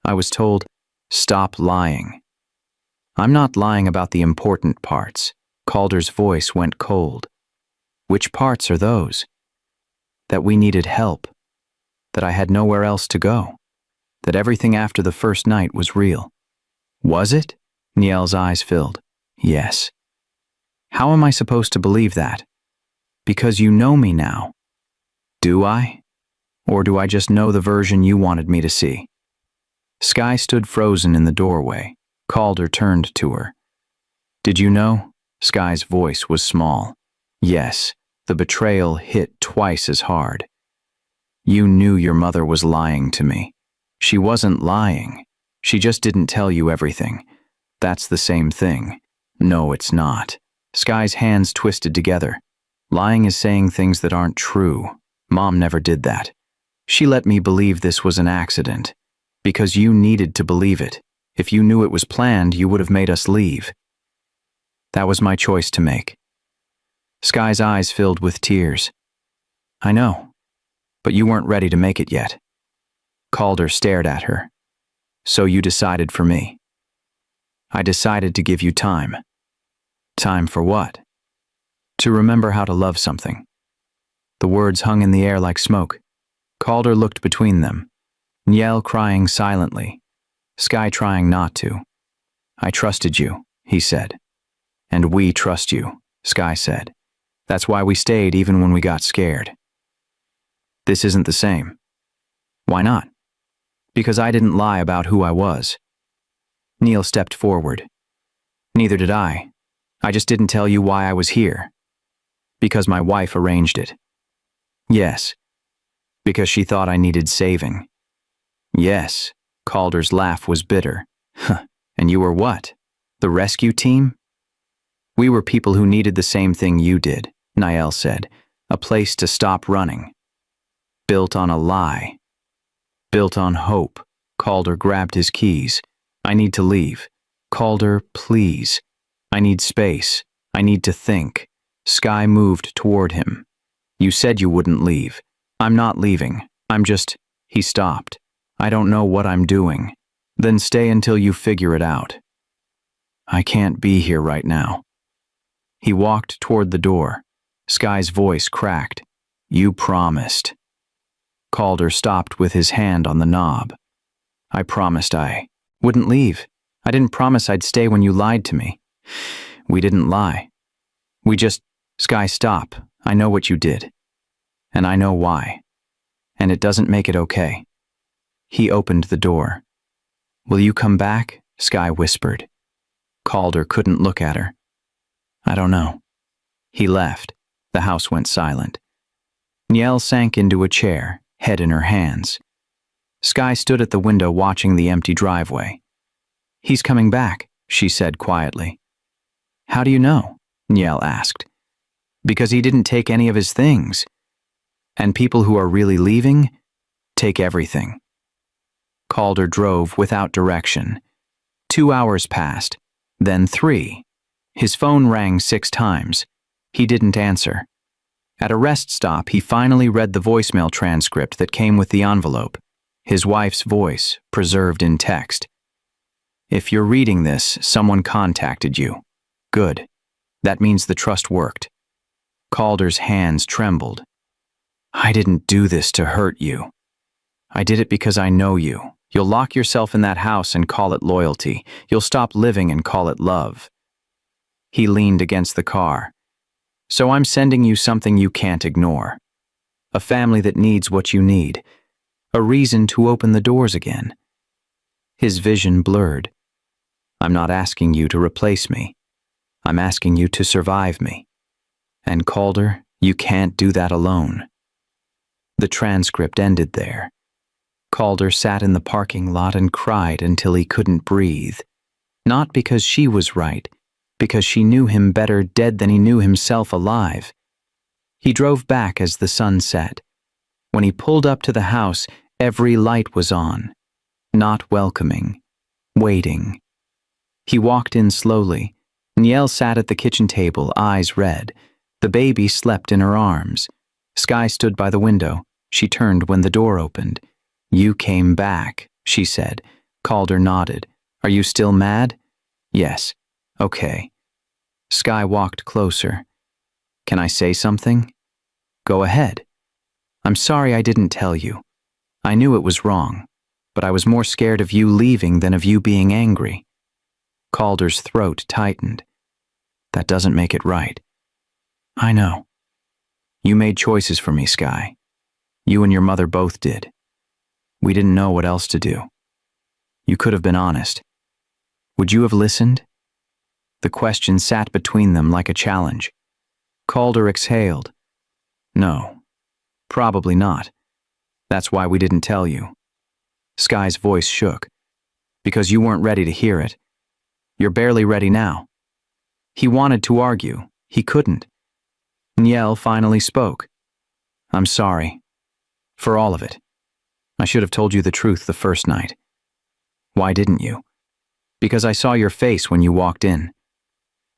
I was told, stop lying." "I'm not lying about the important parts." Calder's voice went cold. "Which parts are those?" "That we needed help. That I had nowhere else to go. That everything after the first night was real." "Was it?" Niall's eyes filled. "Yes." "How am I supposed to believe that?" "Because you know me now." "Do I? Or do I just know the version you wanted me to see?" Skye stood frozen in the doorway. Calder turned to her. "Did you know?" Skye's voice was small. "Yes." The betrayal hit twice as hard. "You knew your mother was lying to me." "She wasn't lying. She just didn't tell you everything." "That's the same thing." "No, it's not." Skye's hands twisted together. "Lying is saying things that aren't true. Mom never did that. She let me believe this was an accident. Because you needed to believe it. If you knew it was planned, you would have made us leave." "That was my choice to make." Skye's eyes filled with tears. "I know. But you weren't ready to make it yet." Calder stared at her. "So you decided for me." "I decided to give you time." "Time for what?" "To remember how to love something." The words hung in the air like smoke. Calder looked between them. Niall crying silently. Skye trying not to. "I trusted you," he said. "And we trust you," Skye said. "That's why we stayed even when we got scared." "This isn't the same." "Why not?" "Because I didn't lie about who I was." Niall stepped forward. "Neither did I. I just didn't tell you why I was here." "Because my wife arranged it." "Yes." "Because she thought I needed saving." "Yes." Calder's laugh was bitter. "Huh. And you were what? The rescue team?" "We were people who needed the same thing you did," Niall said. "A place to stop running." "Built on a lie." "Built on hope." Calder grabbed his keys. "I need to leave." "Calder, please. I need space. I need to think." Skye moved toward him. "You said you wouldn't leave." "I'm not leaving. I'm just—" He stopped. "I don't know what I'm doing." "Then stay until you figure it out." "I can't be here right now." He walked toward the door. Skye's voice cracked. "You promised." Calder stopped with his hand on the knob. "I promised I wouldn't leave. I didn't promise I'd stay when you lied to me." "We didn't lie. We just—" "Skye, stop. I know what you did. And I know why. And it doesn't make it okay." He opened the door. "Will you come back?" Skye whispered. Calder couldn't look at her. "I don't know." He left. The house went silent. Niall sank into a chair, head in her hands. Skye stood at the window watching the empty driveway. "He's coming back," she said quietly. "How do you know?" Niall asked. "Because he didn't take any of his things. And people who are really leaving take everything." Calder drove without direction. 2 hours passed, then 3. His phone rang 6 times. He didn't answer. At a rest stop, he finally read the voicemail transcript that came with the envelope. His wife's voice, preserved in text. "If you're reading this, someone contacted you. Good. That means the trust worked." Calder's hands trembled. "I didn't do this to hurt you. I did it because I know you. You'll lock yourself in that house and call it loyalty. You'll stop living and call it love." He leaned against the car. So I'm sending you something you can't ignore. A family that needs what you need. A reason to open the doors again. His vision blurred. I'm not asking you to replace me. I'm asking you to survive me. And Calder, you can't do that alone. The transcript ended there. Calder sat in the parking lot and cried until he couldn't breathe. Not because she was right, because she knew him better dead than he knew himself alive. He drove back as the sun set. When he pulled up to the house, every light was on. Not welcoming. Waiting. He walked in slowly. Niel sat at the kitchen table, eyes red. The baby slept in her arms. Skye stood by the window. She turned when the door opened. You came back, she said. Calder nodded. Are you still mad? Yes. Okay. Skye walked closer. Can I say something? Go ahead. I'm sorry I didn't tell you. I knew it was wrong, but I was more scared of you leaving than of you being angry. Calder's throat tightened. That doesn't make it right. I know. You made choices for me, Skye. You and your mother both did. We didn't know what else to do. You could have been honest. Would you have listened? The question sat between them like a challenge. Calder exhaled. No, probably not. That's why we didn't tell you. Skye's voice shook. Because you weren't ready to hear it. You're barely ready now. He wanted to argue. He couldn't. Niel finally spoke. I'm sorry. For all of it. I should have told you the truth the first night. Why didn't you? Because I saw your face when you walked in.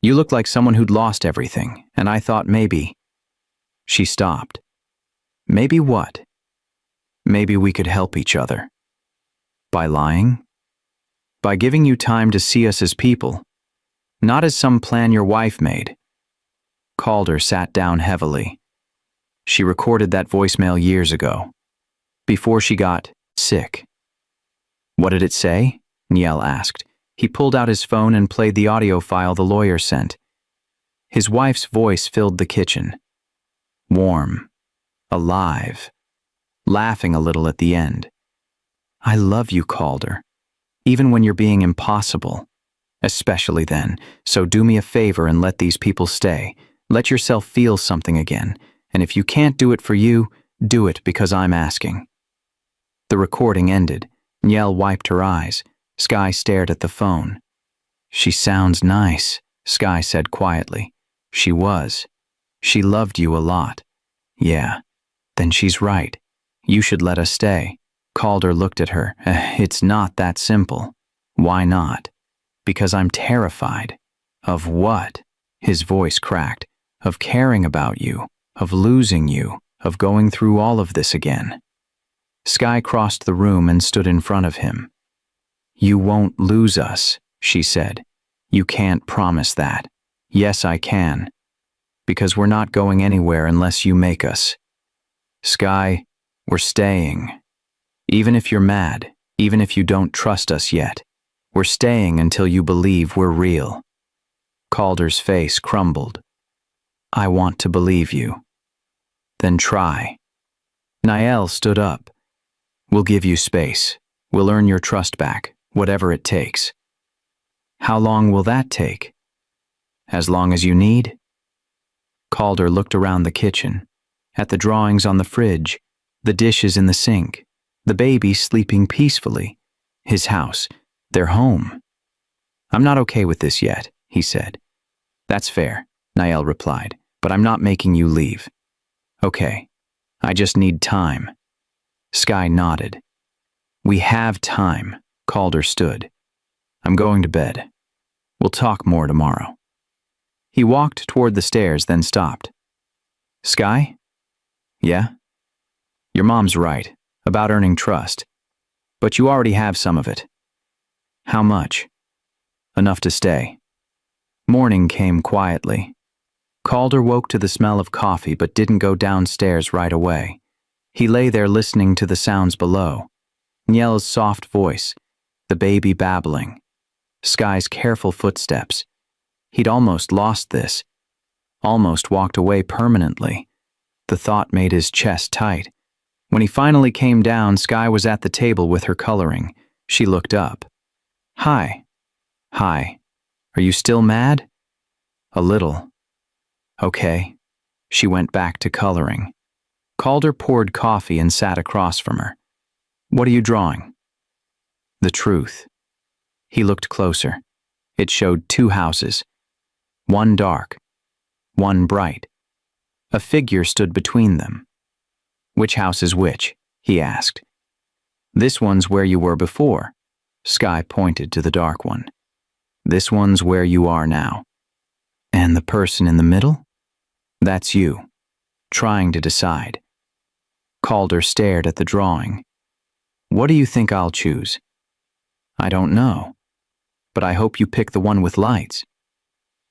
You looked like someone who'd lost everything, and I thought maybe... She stopped. Maybe what? Maybe we could help each other. By lying? By giving you time to see us as people, not as some plan your wife made. Calder sat down heavily. She recorded that voicemail years ago, before she got sick. What did it say? Niel asked. He pulled out his phone and played the audio file the lawyer sent. His wife's voice filled the kitchen. Warm. Alive. Laughing a little at the end. I love you, Calder. Even when you're being impossible. Especially then. So do me a favor and let these people stay. Let yourself feel something again. And if you can't do it for you, do it because I'm asking. The recording ended. Niel wiped her eyes. Skye stared at the phone. She sounds nice, Skye said quietly. She was. She loved you a lot. Yeah. Then she's right. You should let us stay. Calder looked at her. It's not that simple. Why not? Because I'm terrified. Of what? His voice cracked. Of caring about you. Of losing you. Of going through all of this again. Skye crossed the room and stood in front of him. You won't lose us, she said. You can't promise that. Yes, I can. Because we're not going anywhere unless you make us. Skye, we're staying. Even if you're mad, even if you don't trust us yet, we're staying until you believe we're real. Calder's face crumbled. I want to believe you. Then try. Niel stood up. We'll give you space. We'll earn your trust back, whatever it takes. How long will that take? As long as you need? Calder looked around the kitchen, at the drawings on the fridge, the dishes in the sink, the baby sleeping peacefully, his house, their home. I'm not okay with this yet, he said. That's fair, Niel replied, but I'm not making you leave. Okay, I just need time. Skye nodded. We have time, Calder stood. I'm going to bed. We'll talk more tomorrow. He walked toward the stairs, then stopped. Skye? Yeah? Your mom's right, about earning trust. But you already have some of it. How much? Enough to stay. Morning came quietly. Calder woke to the smell of coffee but didn't go downstairs right away. He lay there listening to the sounds below. Niel's soft voice, the baby babbling, Skye's careful footsteps. He'd almost lost this. almost walked away permanently. The thought made his chest tight. When he finally came down, Sky was at the table with her coloring. She looked up. Hi. Hi. Are you still mad? A little. Okay. She went back to coloring. Calder poured coffee and sat across from her. What are you drawing? The truth. He looked closer. It showed 2 houses. One dark, one bright. A figure stood between them. Which house is which? He asked. This one's where you were before. Sky pointed to the dark one. This one's where you are now. And the person in the middle? That's you, trying to decide. Calder stared at the drawing. What do you think I'll choose? I don't know, but I hope you pick the one with lights.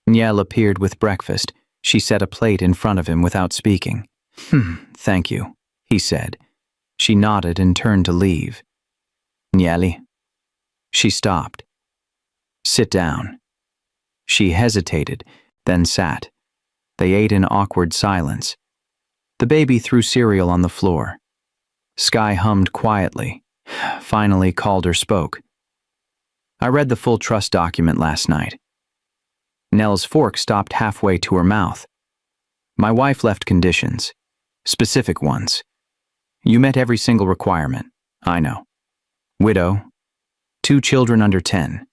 Niel appeared with breakfast. She set a plate in front of him without speaking. Thank you, he said. She nodded and turned to leave. Nieli. She stopped. Sit down. She hesitated, then sat. They ate in awkward silence. The baby threw cereal on the floor. Sky hummed quietly. Finally, Calder spoke. I read the full trust document last night. Nell's fork stopped halfway to her mouth. My wife left conditions. Specific ones. You met every single requirement. I know. Widow. 2 children under 10.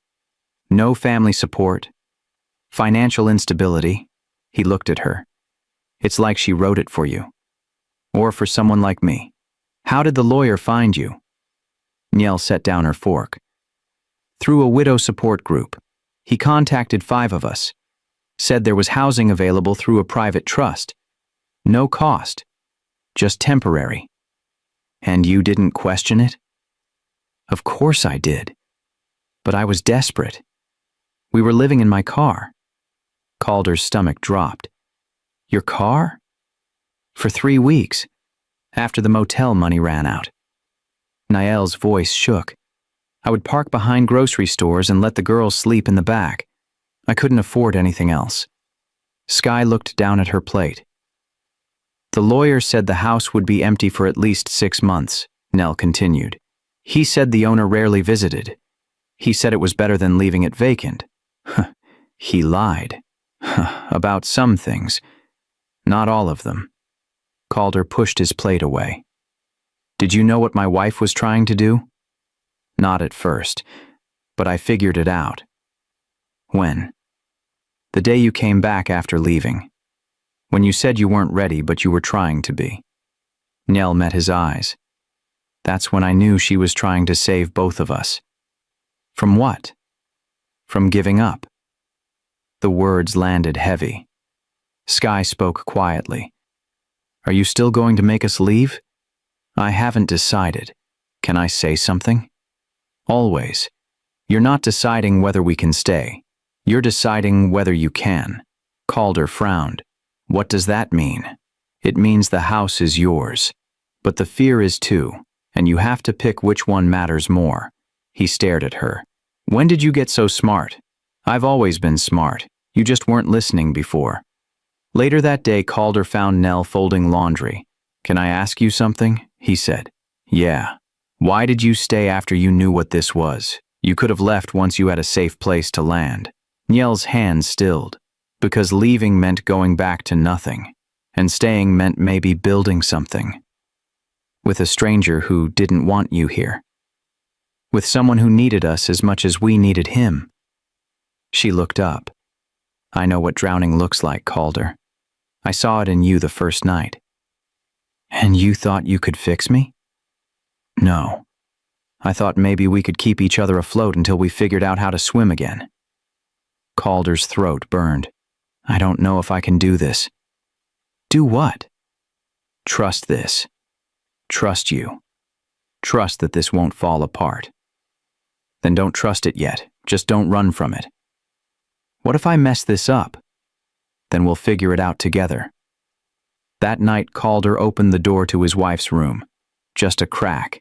No family support. Financial instability. He looked at her. It's like she wrote it for you. Or for someone like me. How did the lawyer find you? Niel set down her fork. Through a widow support group. He contacted 5 of us. Said there was housing available through a private trust. No cost. Just temporary. And you didn't question it? Of course I did. But I was desperate. We were living in my car. Calder's stomach dropped. Your car? For 3 weeks, after the motel money ran out. Niel's voice shook. I would park behind grocery stores and let the girls sleep in the back. I couldn't afford anything else. Sky looked down at her plate. The lawyer said the house would be empty for at least 6 months, Nell continued. He said the owner rarely visited. He said it was better than leaving it vacant. He lied. About some things. Not all of them. Calder pushed his plate away. Did you know what my wife was trying to do? Not at first, but I figured it out. When? The day you came back after leaving. When you said you weren't ready, but you were trying to be. Nell met his eyes. That's when I knew she was trying to save both of us. From what? From giving up. The words landed heavy. Sky spoke quietly. Are you still going to make us leave? I haven't decided. Can I say something? Always. You're not deciding whether we can stay. You're deciding whether you can. Calder frowned. What does that mean? It means the house is yours. But the fear is too, and you have to pick which one matters more. He stared at her. When did you get so smart? I've always been smart. You just weren't listening before. Later that day, Calder found Nell folding laundry. Can I ask you something? He said. Yeah. Why did you stay after you knew what this was? You could have left once you had a safe place to land. Nell's hands stilled. Because leaving meant going back to nothing, and staying meant maybe building something. With a stranger who didn't want you here. With someone who needed us as much as we needed him. She looked up. I know what drowning looks like, Calder. I saw it in you the first night. And you thought you could fix me? No. I thought maybe we could keep each other afloat until we figured out how to swim again. Calder's throat burned. I don't know if I can do this. Do what? Trust this. Trust you. Trust that this won't fall apart. Then don't trust it yet. Just don't run from it. What if I mess this up? Then we'll figure it out together. That night, Calder opened the door to his wife's room. Just a crack.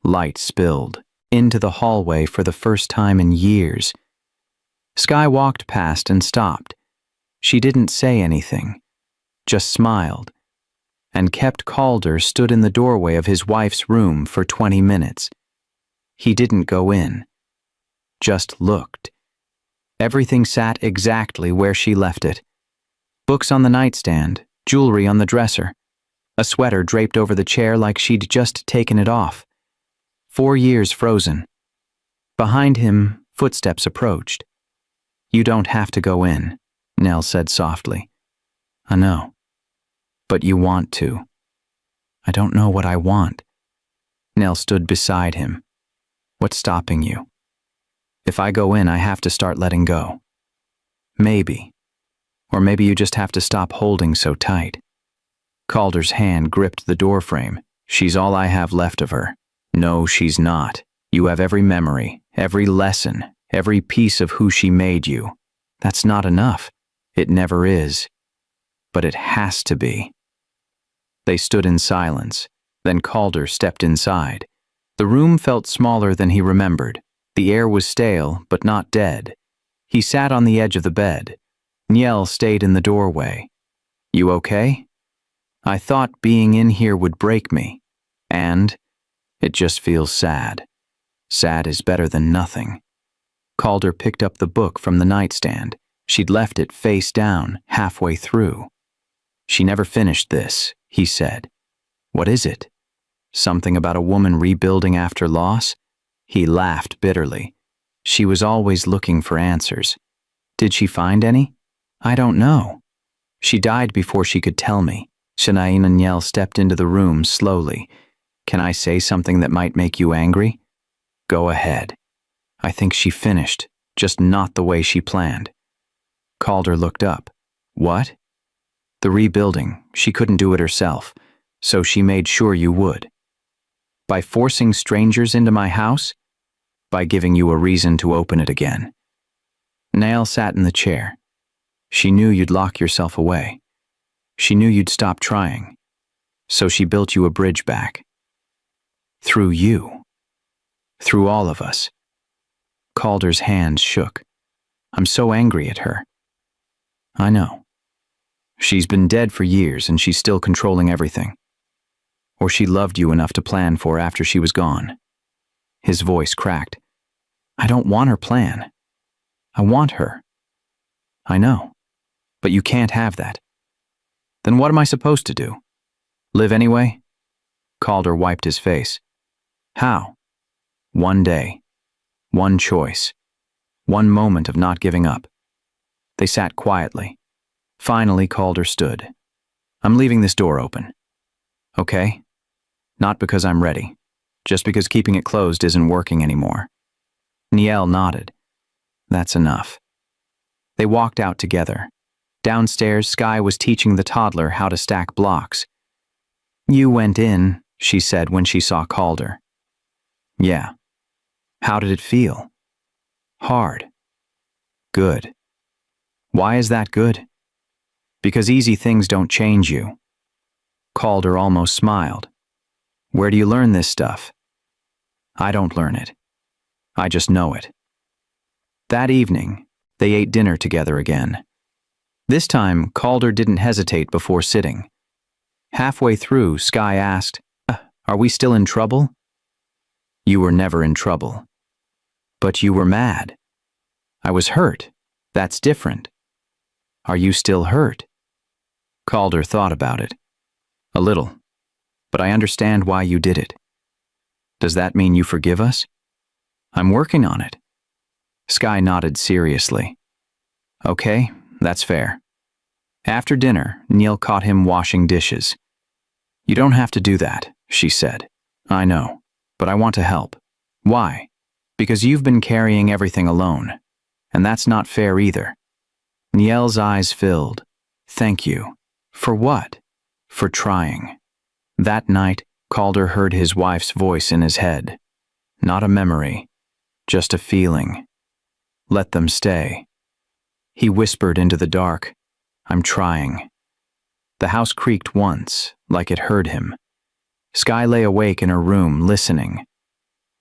Light spilled into the hallway for the first time in years. Sky walked past and stopped. She didn't say anything, just smiled, and kept Calder stood in the doorway of his wife's room for 20 minutes. He didn't go in, just looked. Everything sat exactly where she left it. Books on the nightstand, jewelry on the dresser, a sweater draped over the chair like she'd just taken it off. 4 years frozen. Behind him, footsteps approached. "You don't have to go in," Nell said softly. "I know. But you want to." "I don't know what I want." Nell stood beside him. "What's stopping you?" "If I go in, I have to start letting go." "Maybe. Or maybe you just have to stop holding so tight." Calder's hand gripped the doorframe. "She's all I have left of her." "No, she's not. You have every memory, every lesson, every piece of who she made you. That's not enough. It never is. But it has to be." They stood in silence. Then Calder stepped inside. The room felt smaller than he remembered. The air was stale, but not dead. He sat on the edge of the bed. Niel stayed in the doorway. "You okay?" "I thought being in here would break me. And it just feels sad. Sad is better than nothing." Calder picked up the book from the nightstand. She'd left it face down, halfway through. "She never finished this," he said. "What is it? Something about a woman rebuilding after loss?" He laughed bitterly. "She was always looking for answers. Did she find any?" "I don't know. She died before she could tell me." Shanae and Niel stepped into the room slowly. "Can I say something that might make you angry?" "Go ahead." "I think she finished, just not the way she planned." Calder looked up. "What?" "The rebuilding. She couldn't do it herself, so she made sure you would." "By forcing strangers into my house?" "By giving you a reason to open it again." Niall sat in the chair. "She knew you'd lock yourself away. She knew you'd stop trying. So she built you a bridge back. Through you. Through all of us." Calder's hands shook. "I'm so angry at her." "I know. She's been dead for years and she's still controlling everything. Or she loved you enough to plan for after she was gone." His voice cracked. "I don't want her plan. I want her." "I know. But you can't have that." "Then what am I supposed to do? Live anyway?" Calder wiped his face. "How?" "One day. One choice. One moment of not giving up." They sat quietly. Finally, Calder stood. "I'm leaving this door open. Okay? Not because I'm ready. Just because keeping it closed isn't working anymore." Niel nodded. "That's enough." They walked out together. Downstairs, Skye was teaching the toddler how to stack blocks. "You went in," she said when she saw Calder. "Yeah." "How did it feel?" "Hard." "Good." "Why is that good?" "Because easy things don't change you." Calder almost smiled. "Where do you learn this stuff?" "I don't learn it. I just know it." That evening, they ate dinner together again. This time, Calder didn't hesitate before sitting. Halfway through, Skye asked, "Are we still in trouble?" "You were never in trouble." "But you were mad." "I was hurt. That's different." "Are you still hurt?" Calder thought about it. "A little. But I understand why you did it." "Does that mean you forgive us?" "I'm working on it." Skye nodded seriously. "Okay, that's fair." After dinner, Neil caught him washing dishes. "You don't have to do that," she said. "I know, but I want to help." "Why?" "Because you've been carrying everything alone. And that's not fair either." Niel's eyes filled. "Thank you." "For what?" "For trying." That night, Calder heard his wife's voice in his head. Not a memory, just a feeling. Let them stay. He whispered into the dark, "I'm trying." The house creaked once, like it heard him. Skye lay awake in her room, listening.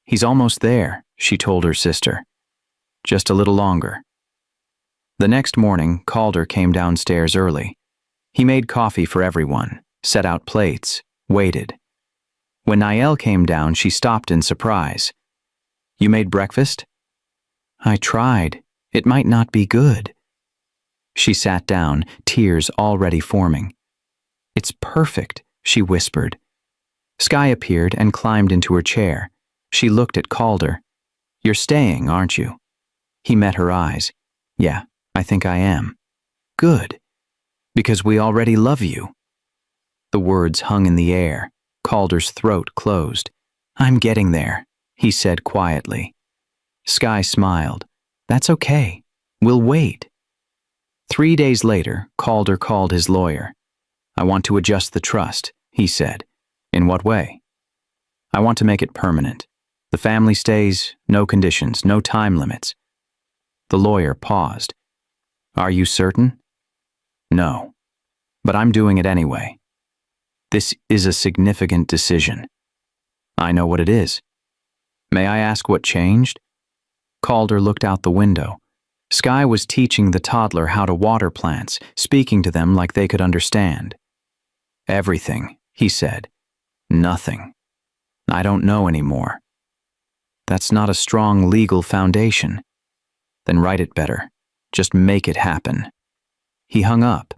"He's almost there," she told her sister. "Just a little longer." The next morning, Calder came downstairs early. He made coffee for everyone, set out plates, waited. When Niall came down, she stopped in surprise. "You made breakfast?" "I tried. It might not be good." She sat down, tears already forming. "It's perfect," she whispered. Skye appeared and climbed into her chair. She looked at Calder. "You're staying, aren't you?" He met her eyes. "Yeah, I think I am." "Good. Because we already love you." The words hung in the air. Calder's throat closed. "I'm getting there," he said quietly. Skye smiled. "That's okay. We'll wait." 3 days later, Calder called his lawyer. "I want to adjust the trust," he said. "In what way?" "I want to make it permanent. The family stays, no conditions, no time limits." The lawyer paused. "Are you certain?" "No. But I'm doing it anyway. This is a significant decision." "I know what it is." "May I ask what changed?" Calder looked out the window. Skye was teaching the toddler how to water plants, speaking to them like they could understand. "Everything," he said. "Nothing. I don't know anymore." "That's not a strong legal foundation." "Then write it better. Just make it happen." He hung up.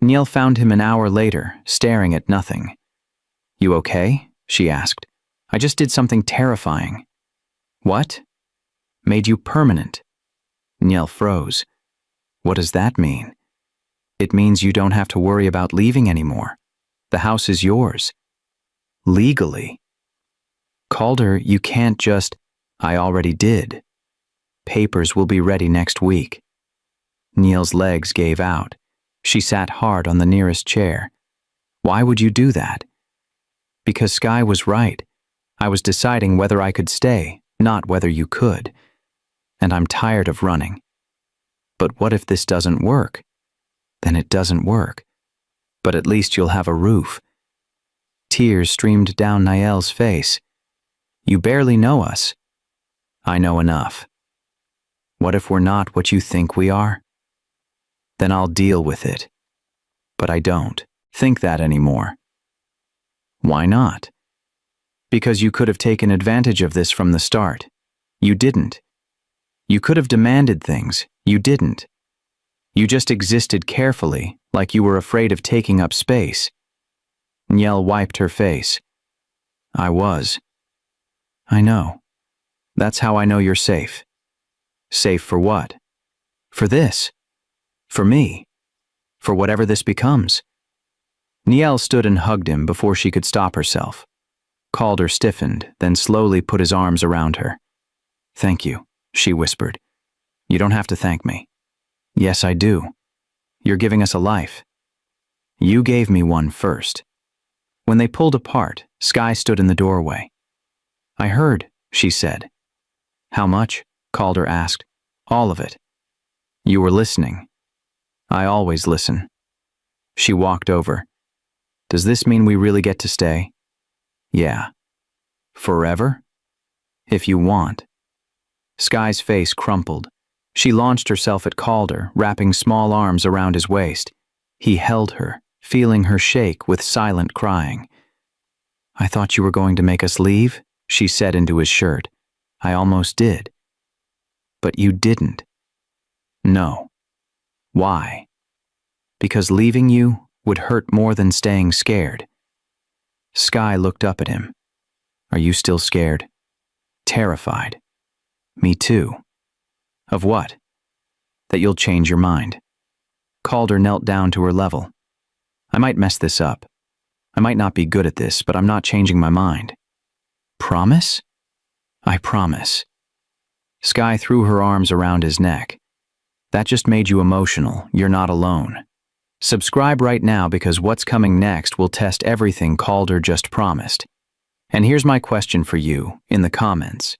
Niall found him an hour later, staring at nothing. "You okay?" she asked. "I just did something terrifying." "What?" "Made you permanent." Niall froze. "What does that mean?" "It means you don't have to worry about leaving anymore. The house is yours." "Legally." "Calder, you can't just—" "I already did. Papers will be ready next week." Niall's legs gave out. She sat hard on the nearest chair. "Why would you do that?" "Because Skye was right. I was deciding whether I could stay, not whether you could. And I'm tired of running." "But what if this doesn't work?" "Then it doesn't work. But at least you'll have a roof." Tears streamed down Niall's face. "You barely know us." "I know enough." "What if we're not what you think we are?" "Then I'll deal with it." "But I don't think that anymore." "Why not?" "Because you could have taken advantage of this from the start. You didn't. You could have demanded things. You didn't. You just existed carefully, like you were afraid of taking up space." Niall wiped her face. "I was." "I know. That's how I know you're safe." "Safe for what?" "For this. For me. For whatever this becomes." Niall stood and hugged him before she could stop herself. Calder stiffened, then slowly put his arms around her. "Thank you," she whispered. "You don't have to thank me." "Yes, I do. You're giving us a life." "You gave me one first." When they pulled apart, Skye stood in the doorway. "I heard," she said. "How much?" Calder asked. "All of it." "You were listening." "I always listen." She walked over. "Does this mean we really get to stay?" "Yeah." "Forever?" "If you want." Skye's face crumpled. She launched herself at Calder, wrapping small arms around his waist. He held her, feeling her shake with silent crying. "I thought you were going to make us leave," she said into his shirt. "I almost did." "But you didn't." "No." "Why?" "Because leaving you would hurt more than staying scared." Skye looked up at him. "Are you still scared?" "Terrified." "Me too." "Of what?" "That you'll change your mind." Calder knelt down to her level. "I might mess this up. I might not be good at this, but I'm not changing my mind." "Promise?" "I promise." Skye threw her arms around his neck. "That just made you emotional. You're not alone." Subscribe right now because what's coming next will test everything Calder just promised. And here's my question for you, in the comments.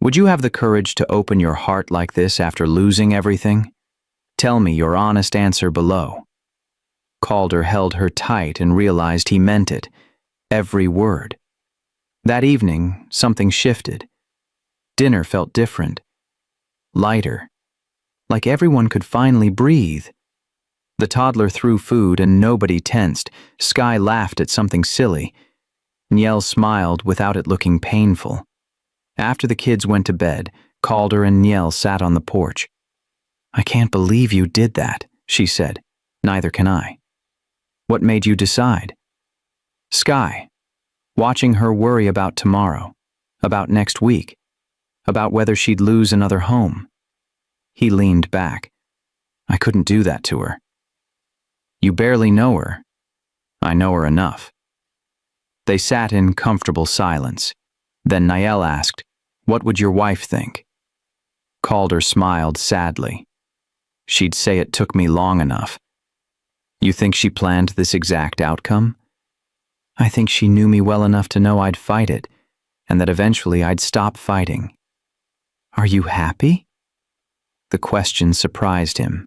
Would you have the courage to open your heart like this after losing everything? Tell me your honest answer below. Calder held her tight and realized he meant it, every word. That evening, something shifted. Dinner felt different, lighter. like everyone could finally breathe. The toddler threw food and nobody tensed. Sky laughed at something silly. Niel smiled without it looking painful. After the kids went to bed, Calder and Niel sat on the porch. "I can't believe you did that," she said. "Neither can I." "What made you decide?" Sky, watching her worry about tomorrow, about next week, about whether she'd lose another home. He leaned back. "I couldn't do that to her." "You barely know her." "I know her enough." They sat in comfortable silence. Then Niel asked, "What would your wife think?" Calder smiled sadly. "She'd say it took me long enough." "You think she planned this exact outcome?" "I think she knew me well enough to know I'd fight it, and that eventually I'd stop fighting." "Are you happy?" The question surprised him.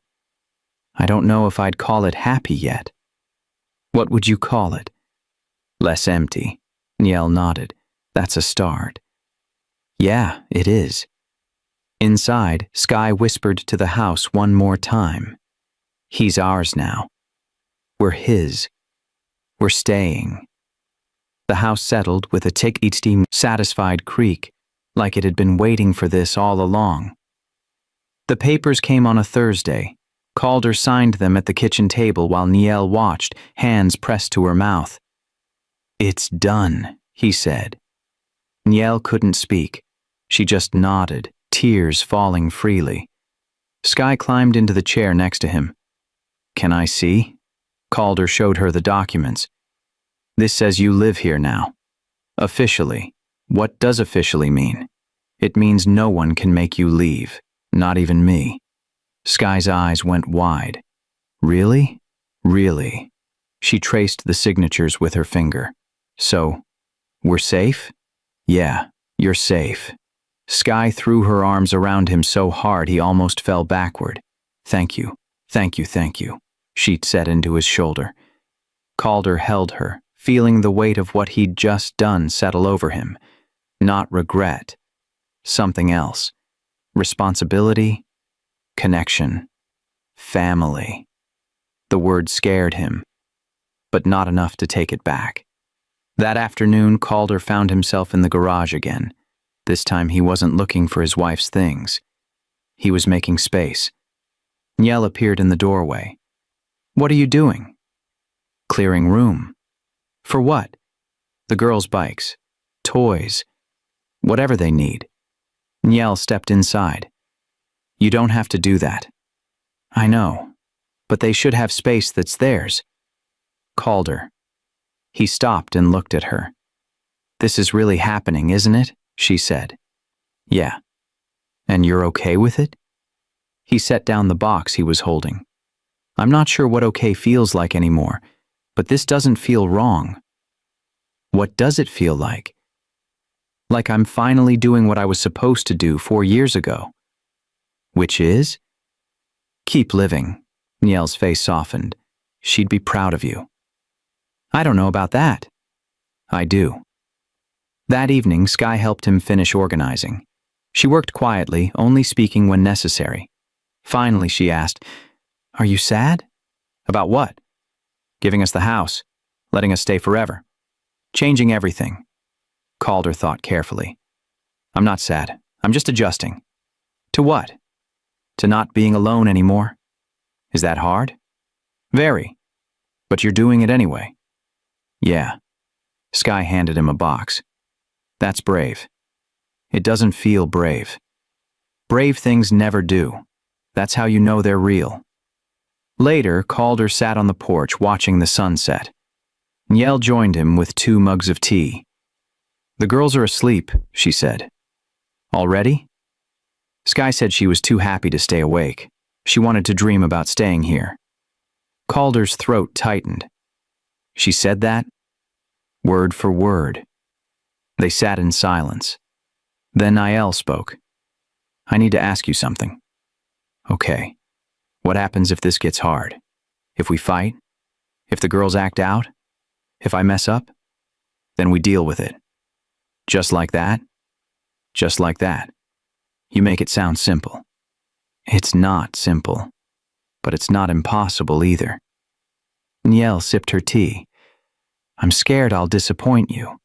"I don't know if I'd call it happy yet." "What would you call it?" "Less empty." Niel nodded. "That's a start." "Yeah, it is." Inside, Sky whispered to the house one more time. "He's ours now. We're his. We're staying." The house settled with a tick-each-team satisfied creak, like it had been waiting for this all along. The papers came on a Thursday. Calder signed them at the kitchen table while Niel watched, hands pressed to her mouth. "It's done," he said. Niel couldn't speak. She just nodded, tears falling freely. Sky climbed into the chair next to him. "Can I see?" Calder showed her the documents. "This says you live here now. Officially." "What does officially mean?" "It means no one can make you leave, not even me." Sky's eyes went wide. "Really? Really?" She traced the signatures with her finger. "So, we're safe?" "Yeah, you're safe." Sky threw her arms around him so hard he almost fell backward. "Thank you, thank you, thank you," she said into his shoulder. Calder held her, feeling the weight of what he'd just done settle over him. Not regret. Something else. Responsibility. Connection. Family. The word scared him, but not enough to take it back. That afternoon, Calder found himself in the garage again. This time he wasn't looking for his wife's things. He was making space. Niel appeared in the doorway. "What are you doing?" "Clearing room." "For what?" "The girls' bikes. Toys. Whatever they need." Niel stepped inside. "You don't have to do that." "I know, but they should have space that's theirs." Calder. He stopped and looked at her. "This is really happening, isn't it?" she said. "Yeah." "And you're okay with it?" He set down the box he was holding. "I'm not sure what okay feels like anymore, but this doesn't feel wrong." "What does it feel like?" "Like I'm finally doing what I was supposed to do 4 years ago." "Which is?" "Keep living." Niel's face softened. "She'd be proud of you." "I don't know about that." "I do." That evening, Sky helped him finish organizing. She worked quietly, only speaking when necessary. Finally, she asked, "Are you sad?" "About what?" "Giving us the house, letting us stay forever, changing everything." Calder thought carefully. "I'm not sad. I'm just adjusting." "To what?" "To not being alone anymore." "Is that hard?" "Very. But you're doing it anyway." "Yeah." Sky handed him a box. "That's brave." "It doesn't feel brave." "Brave things never do. That's how you know they're real." Later, Calder sat on the porch watching the sunset. Niel joined him with 2 mugs of tea. "The girls are asleep," she said. "Already?" Sky said she was too happy to stay awake. She wanted to dream about staying here. Calder's throat tightened. "She said that?" Word for word. They sat in silence. Then Niel spoke. "I need to ask you something." "Okay. What happens if this gets hard? If we fight? If the girls act out? If I mess up? Then we deal with it." "Just like that?" "Just like that. You make it sound simple." It's not simple, but it's not impossible either. Niel sipped her tea. I'm scared I'll disappoint you.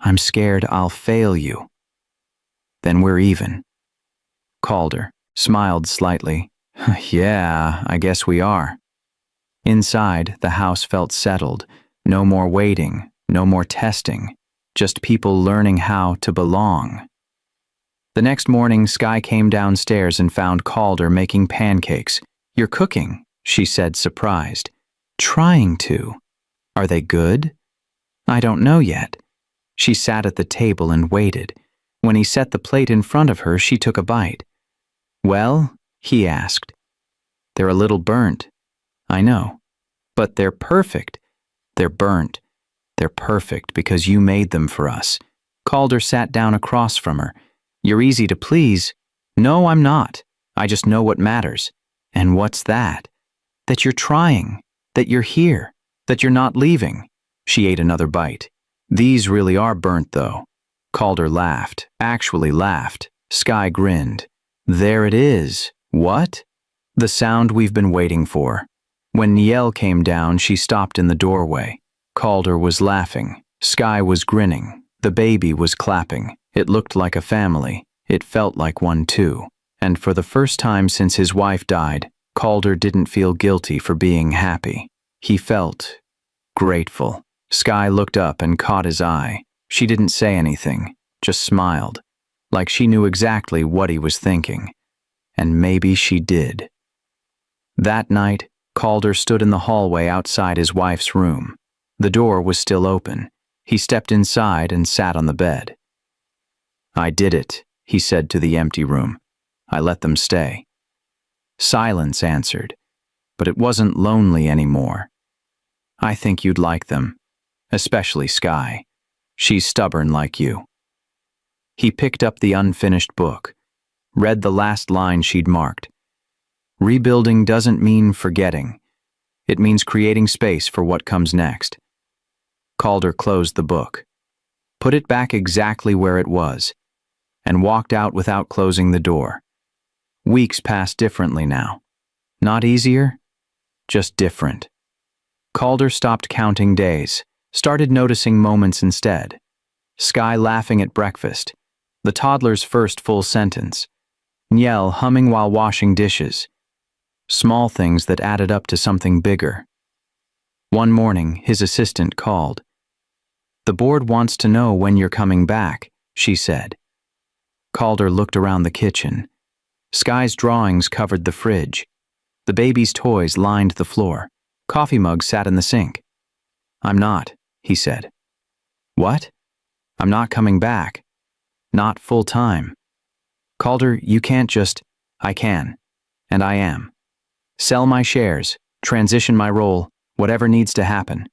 I'm scared I'll fail you. Then we're even. Calder smiled slightly. Yeah, I guess we are. Inside, the house felt settled. No more waiting, no more testing. Just people learning how to belong. The next morning, Skye came downstairs and found Calder making pancakes. You're cooking, she said, surprised. Trying to. Are they good? I don't know yet. She sat at the table and waited. When he set the plate in front of her, she took a bite. Well, he asked. They're a little burnt. I know. But they're perfect. They're burnt. They're perfect because you made them for us. Calder sat down across from her. You're easy to please. No, I'm not. I just know what matters. And what's that? That you're trying. That you're here. That you're not leaving. She ate another bite. These really are burnt, though. Calder laughed. Actually laughed. Skye grinned. There it is. What? The sound we've been waiting for. When Niel came down, she stopped in the doorway. Calder was laughing. Skye was grinning. The baby was clapping. It looked like a family. It felt like one too. And for the first time since his wife died, Calder didn't feel guilty for being happy. He felt grateful. Skye looked up and caught his eye. She didn't say anything, just smiled, like she knew exactly what he was thinking. And maybe she did. That night, Calder stood in the hallway outside his wife's room. The door was still open. He stepped inside and sat on the bed. I did it, he said to the empty room. I let them stay. Silence answered, but it wasn't lonely anymore. I think you'd like them, especially Skye. She's stubborn like you. He picked up the unfinished book, read the last line she'd marked. Rebuilding doesn't mean forgetting. It means creating space for what comes next. Calder closed the book, put it back exactly where it was, and walked out without closing the door. Weeks passed differently now. Not easier, just different. Calder stopped counting days, started noticing moments instead. Skye laughing at breakfast, the toddler's first full sentence, Niel humming while washing dishes. Small things that added up to something bigger. One morning, his assistant called. The board wants to know when you're coming back, she said. Calder looked around the kitchen. Skye's drawings covered the fridge. The baby's toys lined the floor. Coffee mugs sat in the sink. I'm not, he said. What? I'm not coming back. Not full time. Calder, you can't just... I can. And I am. Sell my shares, transition my role, whatever needs to happen.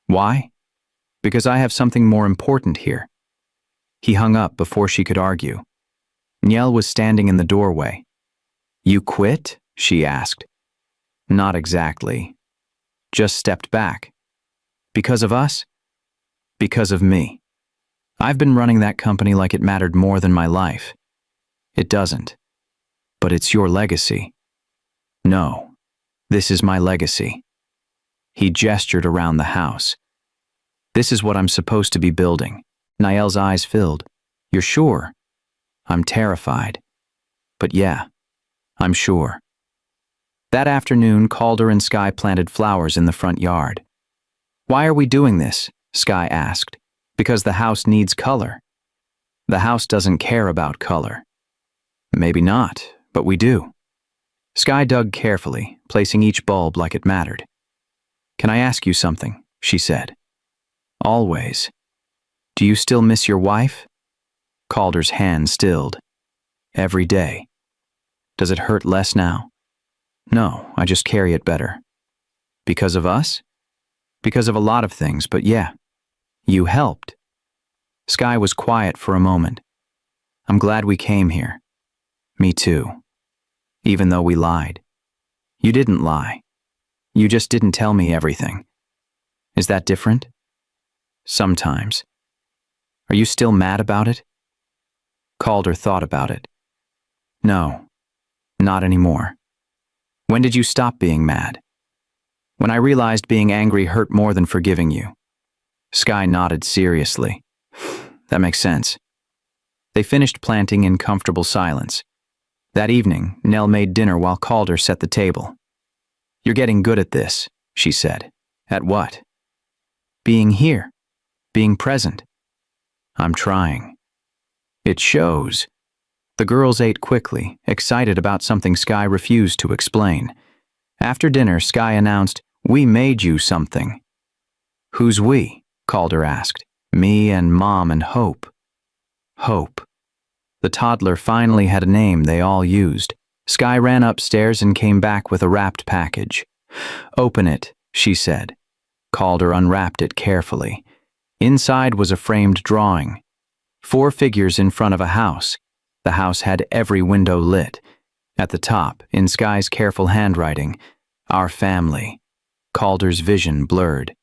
Why? Because I have something more important here. He hung up before she could argue. Niel was standing in the doorway. You quit? She asked. Not exactly. Just stepped back. Because of us? Because of me. I've been running that company like it mattered more than my life. It doesn't. But it's your legacy. No, this is my legacy. He gestured around the house. This is what I'm supposed to be building. Niel's eyes filled. You're sure? I'm terrified. But yeah, I'm sure. That afternoon, Calder and Skye planted flowers in the front yard. Why are we doing this? Skye asked. Because the house needs color. The house doesn't care about color. Maybe not, but we do. Skye dug carefully, placing each bulb like it mattered. Can I ask you something? She said. Always. Do you still miss your wife? Calder's hand stilled. Every day. Does it hurt less now? No, I just carry it better. Because of us? Because of a lot of things, but yeah. You helped. Skye was quiet for a moment. I'm glad we came here. Me too. Even though we lied. You didn't lie. You just didn't tell me everything. Is that different? Sometimes. Are you still mad about it? Calder thought about it. No. Not anymore. When did you stop being mad? When I realized being angry hurt more than forgiving you. Sky nodded seriously. That makes sense. They finished planting in comfortable silence. That evening, Nell made dinner while Calder set the table. You're getting good at this, she said. At what? Being here. Being present. I'm trying. It shows. The girls ate quickly, excited about something Sky refused to explain. After dinner, Sky announced, "We made you something." Who's we? Calder asked. Me and Mom and Hope. Hope. The toddler finally had a name they all used. Sky ran upstairs and came back with a wrapped package. Open it, she said. Calder unwrapped it carefully. Inside was a framed drawing. 4 figures in front of a house. The house had every window lit. At the top, in Sky's careful handwriting, "Our family." Calder's vision blurred.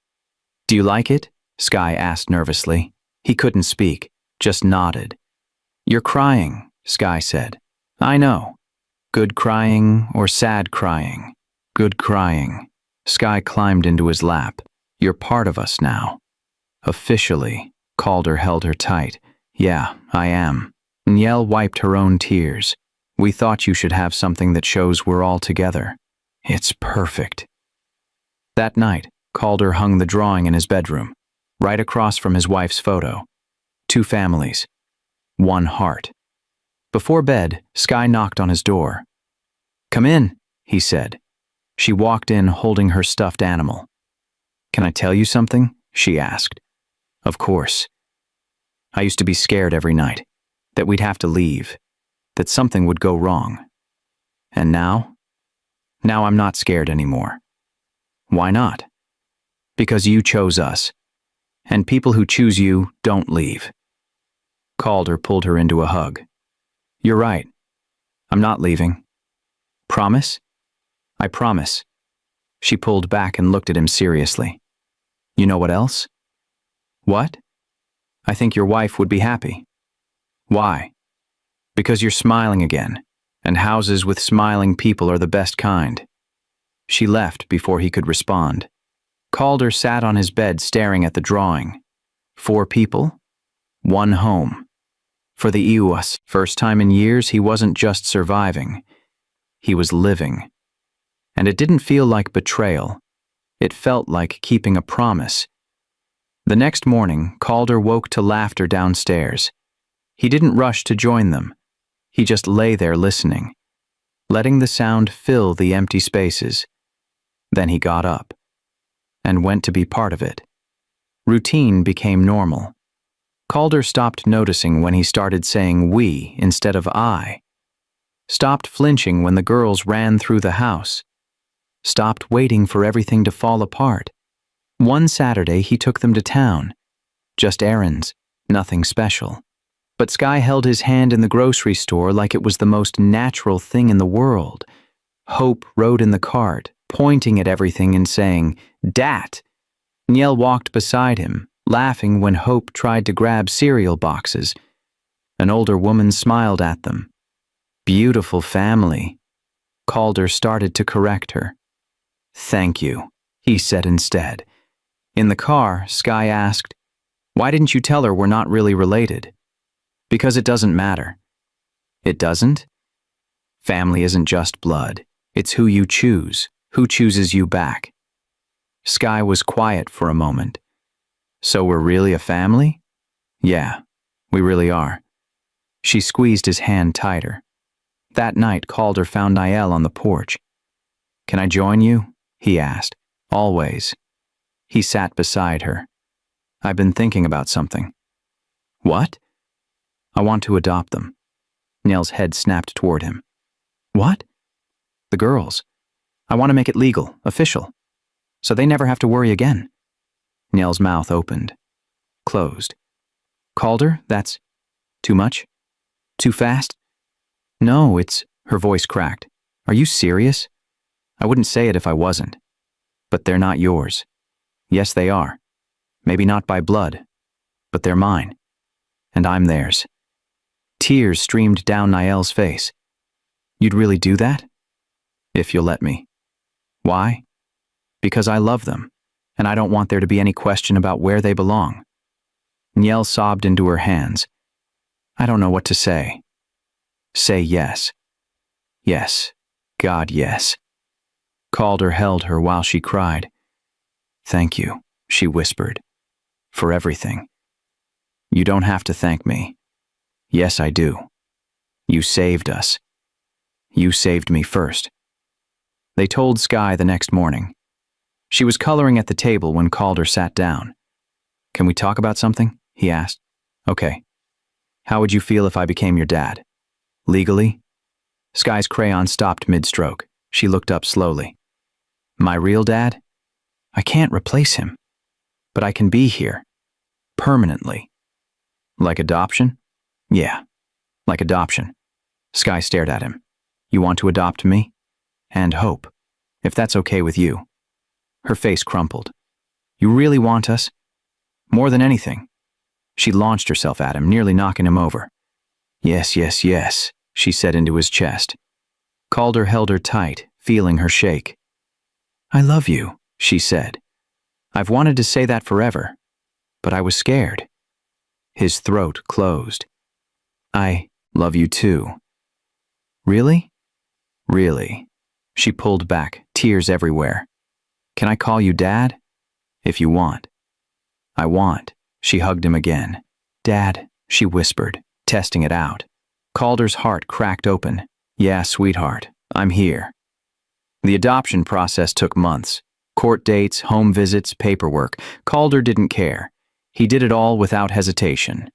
Do you like it? Sky asked nervously. He couldn't speak, just nodded. You're crying, Sky said. I know. Good crying or sad crying? Good crying. Sky climbed into his lap. You're part of us now. Officially. Calder held her tight. Yeah, I am. Niel wiped her own tears. We thought you should have something that shows we're all together. It's perfect. That night, Calder hung the drawing in his bedroom, right across from his wife's photo. 2 families. 1 heart. Before bed, Sky knocked on his door. Come in, he said. She walked in holding her stuffed animal. Can I tell you something? She asked. Of course. I used to be scared every night, that we'd have to leave, that something would go wrong. And now? Now I'm not scared anymore. Why not? Because you chose us, and people who choose you don't leave. Calder pulled her into a hug. You're right. I'm not leaving. Promise? I promise. She pulled back and looked at him seriously. You know what else? What? I think your wife would be happy. Why? Because you're smiling again, and houses with smiling people are the best kind. She left before he could respond. Calder sat on his bed staring at the drawing. 4 people, 1 home. For the Iwas, first time in years, he wasn't just surviving. He was living. And it didn't feel like betrayal. It felt like keeping a promise. The next morning, Calder woke to laughter downstairs. He didn't rush to join them. He just lay there listening, letting the sound fill the empty spaces. Then he got up and went to be part of it. Routine became normal. Calder stopped noticing when he started saying we instead of I. Stopped flinching when the girls ran through the house. Stopped waiting for everything to fall apart. One Saturday, he took them to town. Just errands, nothing special. But Sky held his hand in the grocery store like it was the most natural thing in the world. Hope rode in the cart, pointing at everything and saying, Dat! Niel walked beside him, laughing when Hope tried to grab cereal boxes. An older woman smiled at them. Beautiful family. Calder started to correct her. Thank you, he said instead. In the car, Sky asked, why didn't you tell her we're not really related? Because it doesn't matter. It doesn't? Family isn't just blood. It's who you choose, who chooses you back. Sky was quiet for a moment. So we're really a family? Yeah, we really are. She squeezed his hand tighter. That night, Calder found Niel on the porch. Can I join you? He asked. Always. He sat beside her. I've been thinking about something. What? I want to adopt them. Niel's head snapped toward him. What? The girls. I want to make it legal, official, so they never have to worry again. Niel's mouth opened, closed. Calder, that's too much? Too fast? No, it's... Her voice cracked. Are you serious? I wouldn't say it if I wasn't. But they're not yours. Yes, they are. Maybe not by blood, but they're mine. And I'm theirs. Tears streamed down Niel's face. You'd really do that? If you'll let me. Why? Because I love them, and I don't want there to be any question about where they belong. Niel sobbed into her hands. I don't know what to say. Say yes. Yes. God, yes. Calder held her while she cried. Thank you, she whispered, for everything. You don't have to thank me. Yes, I do. You saved us. You saved me first. They told Skye the next morning. She was coloring at the table when Calder sat down. Can we talk about something? He asked. Okay. How would you feel if I became your dad? Legally? Skye's crayon stopped mid-stroke. She looked up slowly. My real dad? I can't replace him. But I can be here. Permanently. Like adoption? Yeah. Like adoption. Skye stared at him. You want to adopt me? And Hope. If that's okay with you. Her face crumpled. You really want us? More than anything. She launched herself at him, nearly knocking him over. Yes, yes, yes, she said into his chest. Calder held her tight, feeling her shake. I love you, she said. I've wanted to say that forever, but I was scared. His throat closed. I love you too. Really? Really. She pulled back, tears everywhere. Can I call you Dad? If you want. I want. She hugged him again. Dad, she whispered, testing it out. Calder's heart cracked open. Yeah, sweetheart, I'm here. The adoption process took months. Court dates, home visits, paperwork. Calder didn't care. He did it all without hesitation.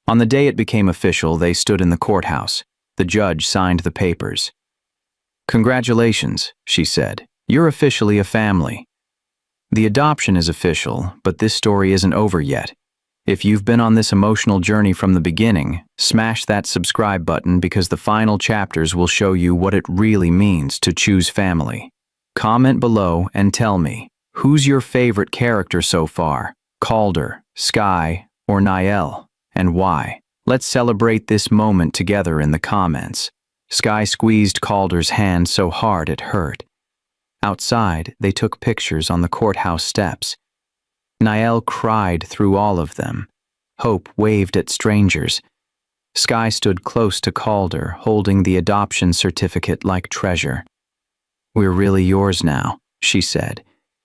On the day it became official, they stood in the courthouse. The judge signed the papers. Congratulations, she said. You're officially a family. The adoption is official, but this story isn't over yet. If you've been on this emotional journey from the beginning, smash that subscribe button because the final chapters will show you what it really means to choose family. Comment below and tell me, who's your favorite character so far? Calder, Skye, or Niall, and why? Let's celebrate this moment together in the comments. Skye squeezed Calder's hand so hard it hurt. Outside, they took pictures on the courthouse steps. Niall cried through all of them. Hope waved at strangers. Skye stood close to Calder, holding the adoption certificate like treasure. We're really yours now, she said.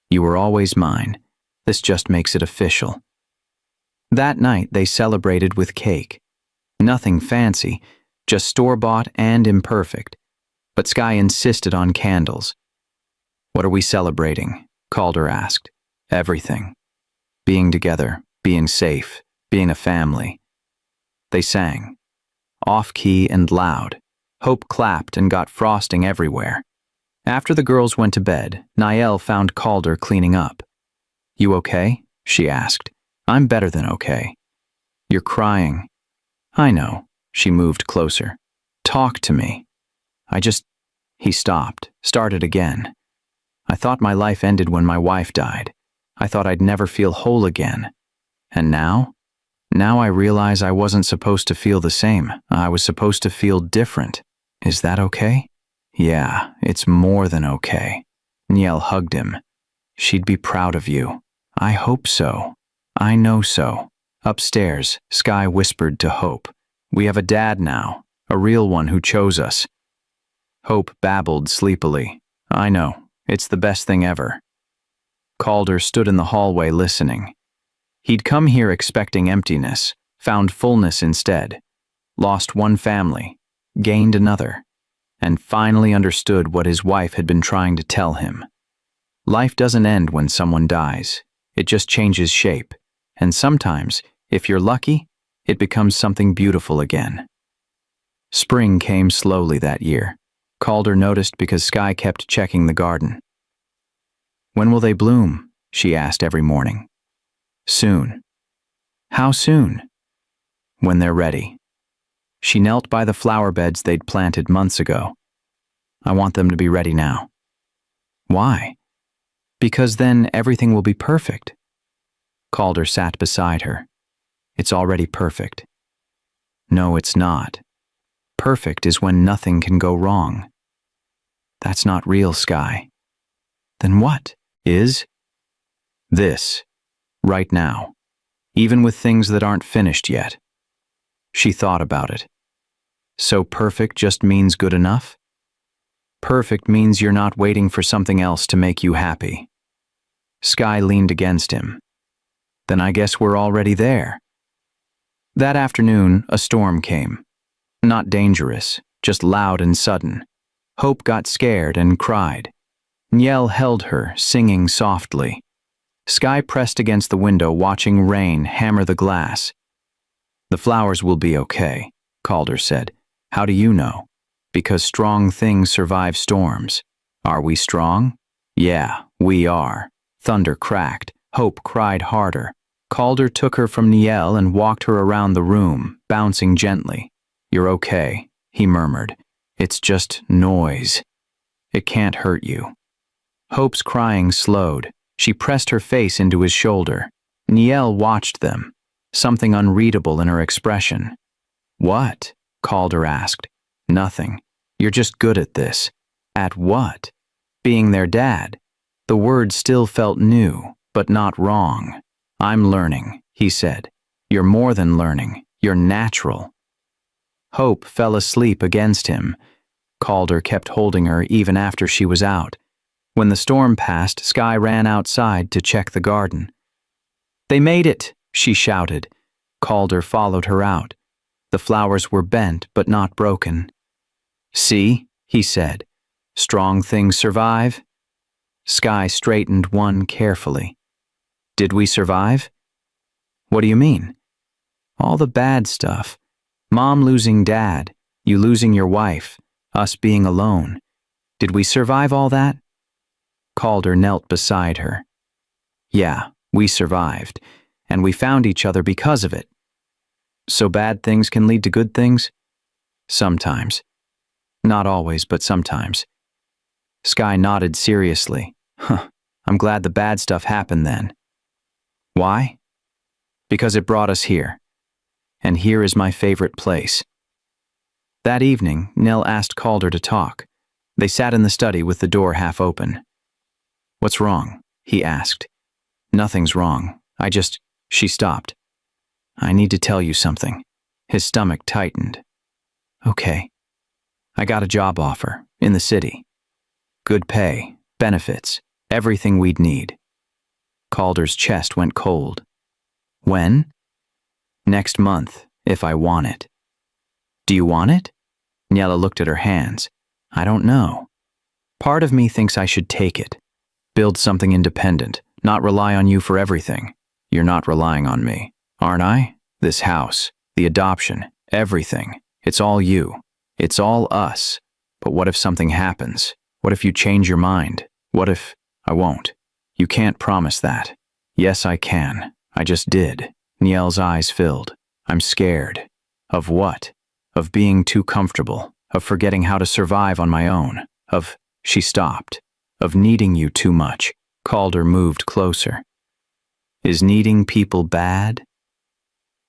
You were always mine. This just makes it official. That night, they celebrated with cake. Nothing fancy, just store-bought and imperfect. But Skye insisted on candles. What are we celebrating? Calder asked. Everything. Being together, being safe, being a family. They sang. Off-key and loud. Hope clapped and got frosting everywhere. After the girls went to bed, Niall found Calder cleaning up. You okay? She asked. I'm better than okay. You're crying. I know. She moved closer. Talk to me. He stopped, started again. I thought my life ended when my wife died. I thought I'd never feel whole again. And now? Now I realize I wasn't supposed to feel the same. I was supposed to feel different. Is that okay? Yeah, it's more than okay. Niall hugged him. She'd be proud of you. I hope so. I know so. Upstairs, Skye whispered to Hope. We have a dad now, a real one who chose us. Hope babbled sleepily. I know, it's the best thing ever. Calder stood in the hallway listening. He'd come here expecting emptiness, found fullness instead, lost one family, gained another, and finally understood what his wife had been trying to tell him. Life doesn't end when someone dies. It just changes shape, and sometimes, if you're lucky, it becomes something beautiful again. Spring came slowly that year. Calder noticed because Skye kept checking the garden. When will they bloom? She asked every morning. Soon. How soon? When they're ready. She knelt by the flower beds they'd planted months ago. I want them to be ready now. Why? Because then everything will be perfect. Calder sat beside her. It's already perfect. No, it's not. Perfect is when nothing can go wrong. That's not real, Sky. Then what is? This, right now, even with things that aren't finished yet. She thought about it. So perfect just means good enough? Perfect means you're not waiting for something else to make you happy. Sky leaned against him. Then I guess we're already there. That afternoon, a storm came. Not dangerous, just loud and sudden. Hope got scared and cried. Niel held her, singing softly. Sky pressed against the window, watching rain hammer the glass. The flowers will be okay, Calder said. How do you know? Because strong things survive storms. Are we strong? Yeah, we are. Thunder cracked. Hope cried harder. Calder took her from Niel and walked her around the room, bouncing gently. You're okay, he murmured. It's just noise. It can't hurt you. Hope's crying slowed. She pressed her face into his shoulder. Niel watched them, something unreadable in her expression. What? Calder asked. Nothing. You're just good at this. At what? Being their dad. The word still felt new, but not wrong. I'm learning, he said. You're more than learning. You're natural. Hope fell asleep against him. Calder kept holding her even after she was out. When the storm passed, Sky ran outside to check the garden. They made it, she shouted. Calder followed her out. The flowers were bent but not broken. See, he said. Strong things survive. Sky straightened one carefully. Did we survive? What do you mean? All the bad stuff. Mom losing Dad, you losing your wife, us being alone. Did we survive all that? Calder knelt beside her. Yeah, we survived, and we found each other because of it. So bad things can lead to good things? Sometimes. Not always, but sometimes. Sky nodded seriously. I'm glad the bad stuff happened then. Why? Because it brought us here. And here is my favorite place. That evening, Nell asked Calder to talk. They sat in the study with the door half open. What's wrong? He asked. Nothing's wrong. She stopped. I need to tell you something. His stomach tightened. Okay. I got a job offer, in the city. Good pay, benefits, everything we'd need. Calder's chest went cold. When? Next month, if I want it. Do you want it? Niela looked at her hands. I don't know. Part of me thinks I should take it. Build something independent, not rely on you for everything. You're not relying on me, aren't I? This house, the adoption, everything. It's all you. It's all us. But what if something happens? What if you change your mind? What if I won't? You can't promise that. Yes, I can. I just did. Nielle's eyes filled. I'm scared. Of what? Of being too comfortable. Of forgetting how to survive on my own. She stopped. Of needing you too much. Calder moved closer. Is needing people bad?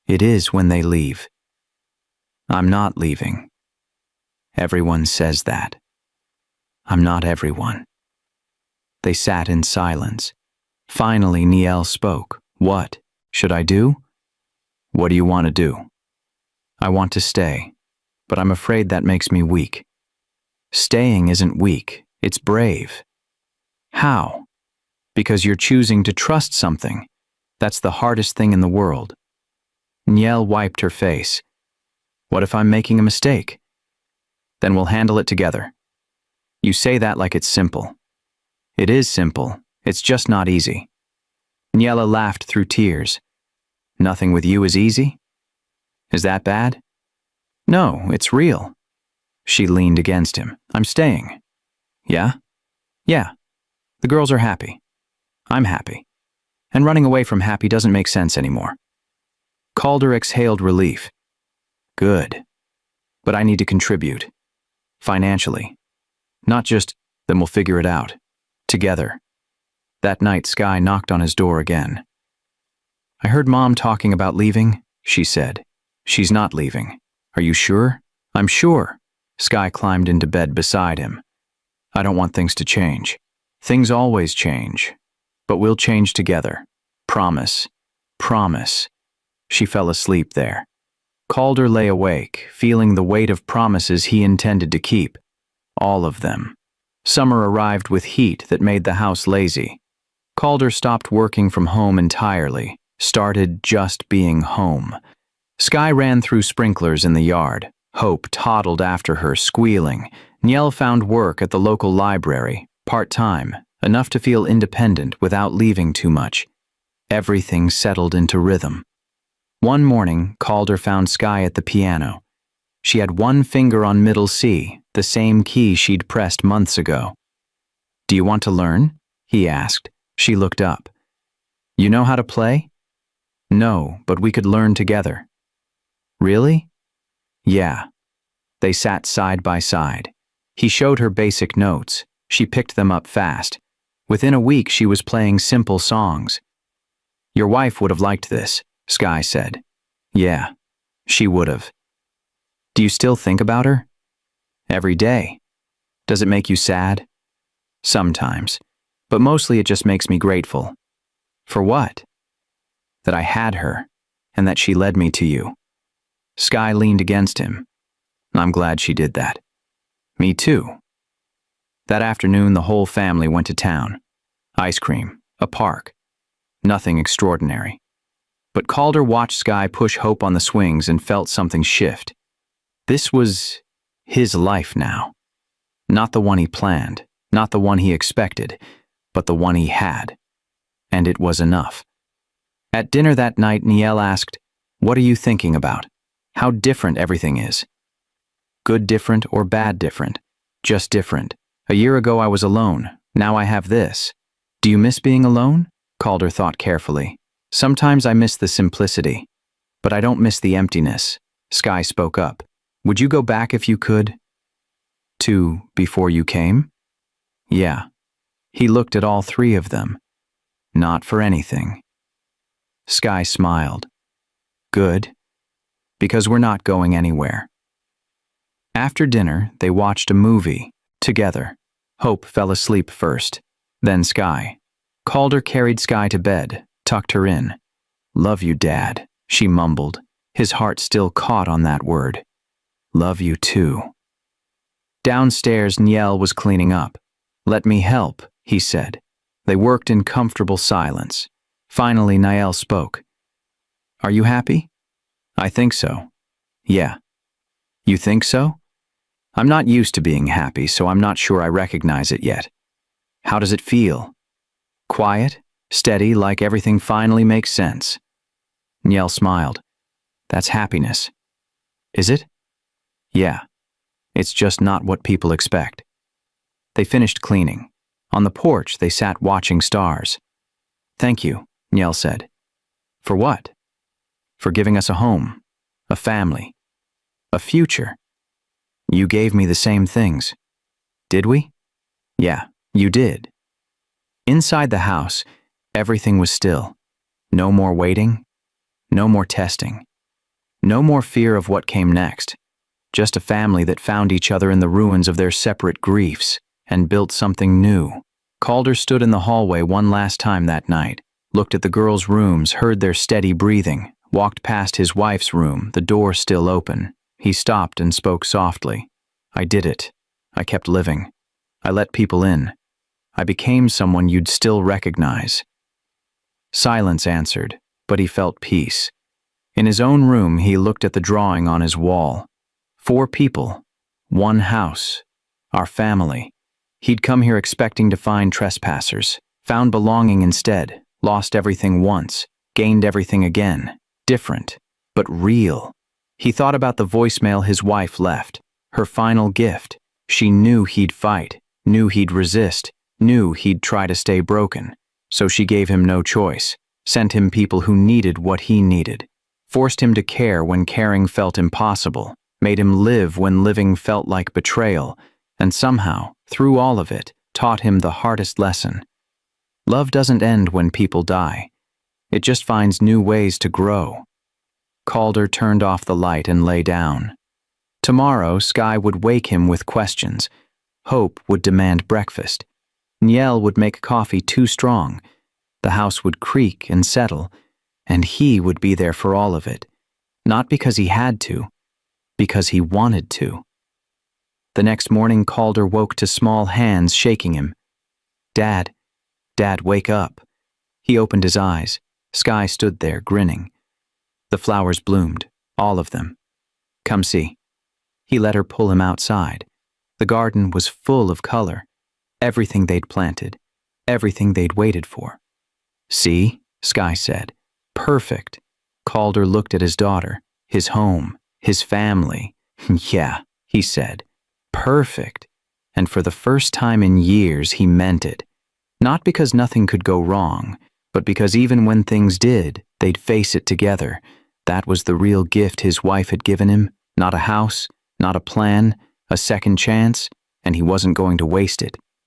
It is when they leave. I'm not leaving. Everyone says that. I'm not everyone. They sat in silence. Finally, Niel spoke. What should I do? What do you want to do? I want to stay, but I'm afraid that makes me weak. Staying isn't weak, it's brave. How? Because you're choosing to trust something. That's the hardest thing in the world. Niel wiped her face. What if I'm making a mistake? Then we'll handle it together. You say that like it's simple. It is simple, it's just not easy. Niela laughed through tears. Nothing with you is easy? Is that bad? No, it's real. She leaned against him. I'm staying. Yeah? Yeah. The girls are happy. I'm happy. And running away from happy doesn't make sense anymore. Calder exhaled relief. Good. But I need to contribute. Financially. Not just, then we'll figure it out. Together. That night, Sky knocked on his door again. I heard Mom talking about leaving, she said. She's not leaving. Are you sure? I'm sure. Sky climbed into bed beside him. I don't want things to change. Things always change. But we'll change together. Promise. Promise. She fell asleep there. Calder lay awake, feeling the weight of promises he intended to keep. All of them. Summer arrived with heat that made the house lazy. Calder stopped working from home entirely, started just being home. Sky ran through sprinklers in the yard. Hope toddled after her, squealing. Niel found work at the local library, part-time, enough to feel independent without leaving too much. Everything settled into rhythm. One morning, Calder found Sky at the piano. She had one finger on middle C, the same key she'd pressed months ago. Do you want to learn? He asked. She looked up. You know how to play? No, but we could learn together. Really? Yeah. They sat side by side. He showed her basic notes. She picked them up fast. Within a week, she was playing simple songs. Your wife would have liked this, Sky said. Yeah, she would have. Do you still think about her? Every day. Does it make you sad? Sometimes. But mostly it just makes me grateful. For what? That I had her, and that she led me to you. Sky leaned against him. I'm glad she did that. Me too. That afternoon, the whole family went to town. Ice cream, a park. Nothing extraordinary. But Calder watched Sky push Hope on the swings and felt something shift. This was his life now. Not the one he planned, not the one he expected, but the one he had. And it was enough. At dinner that night, Niel asked, "What are you thinking about? How different everything is." Good different or bad different? Just different. A year ago I was alone. Now I have this. Do you miss being alone? Calder thought carefully. Sometimes I miss the simplicity. But I don't miss the emptiness. Sky spoke up. Would you go back if you could? To before you came? Yeah. He looked at all three of them. Not for anything. Sky smiled. Good. Because we're not going anywhere. After dinner, they watched a movie, together. Hope fell asleep first, then Sky. Calder carried Sky to bed, tucked her in. Love you, Dad, she mumbled, his heart still caught on that word. Love you too. Downstairs, Niel was cleaning up. Let me help, he said. They worked in comfortable silence. Finally, Niel spoke. Are you happy? I think so. Yeah. You think so? I'm not used to being happy, so I'm not sure I recognize it yet. How does it feel? Quiet, steady, like everything finally makes sense. Niel smiled. That's happiness. Is it? Yeah. It's just not what people expect. They finished cleaning. On the porch, they sat watching stars. Thank you, Niel said. For what? For giving us a home, a family, a future. You gave me the same things. Did we? Yeah, you did. Inside the house, everything was still. No more waiting, no more testing, no more fear of what came next. Just a family that found each other in the ruins of their separate griefs and built something new. Calder stood in the hallway one last time that night, looked at the girls' rooms, heard their steady breathing, walked past his wife's room, the door still open. He stopped and spoke softly. I did it. I kept living. I let people in. I became someone you'd still recognize. Silence answered, but he felt peace. In his own room, he looked at the drawing on his wall. 4 people, 1 house, our family. He'd come here expecting to find trespassers, found belonging instead, lost everything once, gained everything again. Different, but real. He thought about the voicemail his wife left, her final gift. She knew he'd fight, knew he'd resist, knew he'd try to stay broken. So she gave him no choice, sent him people who needed what he needed, forced him to care when caring felt impossible, made him live when living felt like betrayal, and somehow, through all of it, taught him the hardest lesson. Love doesn't end when people die. It just finds new ways to grow. Calder turned off the light and lay down. Tomorrow, Sky would wake him with questions. Hope would demand breakfast. Niel would make coffee too strong. The house would creak and settle, and he would be there for all of it. Not because he had to, because he wanted to. The next morning, Calder woke to small hands shaking him. Dad, wake up. He opened his eyes. Sky stood there, grinning. The flowers bloomed, all of them. Come see. He let her pull him outside. The garden was full of color. Everything they'd planted. Everything they'd waited for. See, Sky said. Perfect. Calder looked at his daughter, his home, his family. Yeah, he said. Perfect. And for the first time in years, he meant it. Not because nothing could go wrong, but because even when things did, they'd face it together. That was the real gift his wife had given him. Not a house, not a plan, a second chance, and he wasn't going to waste it.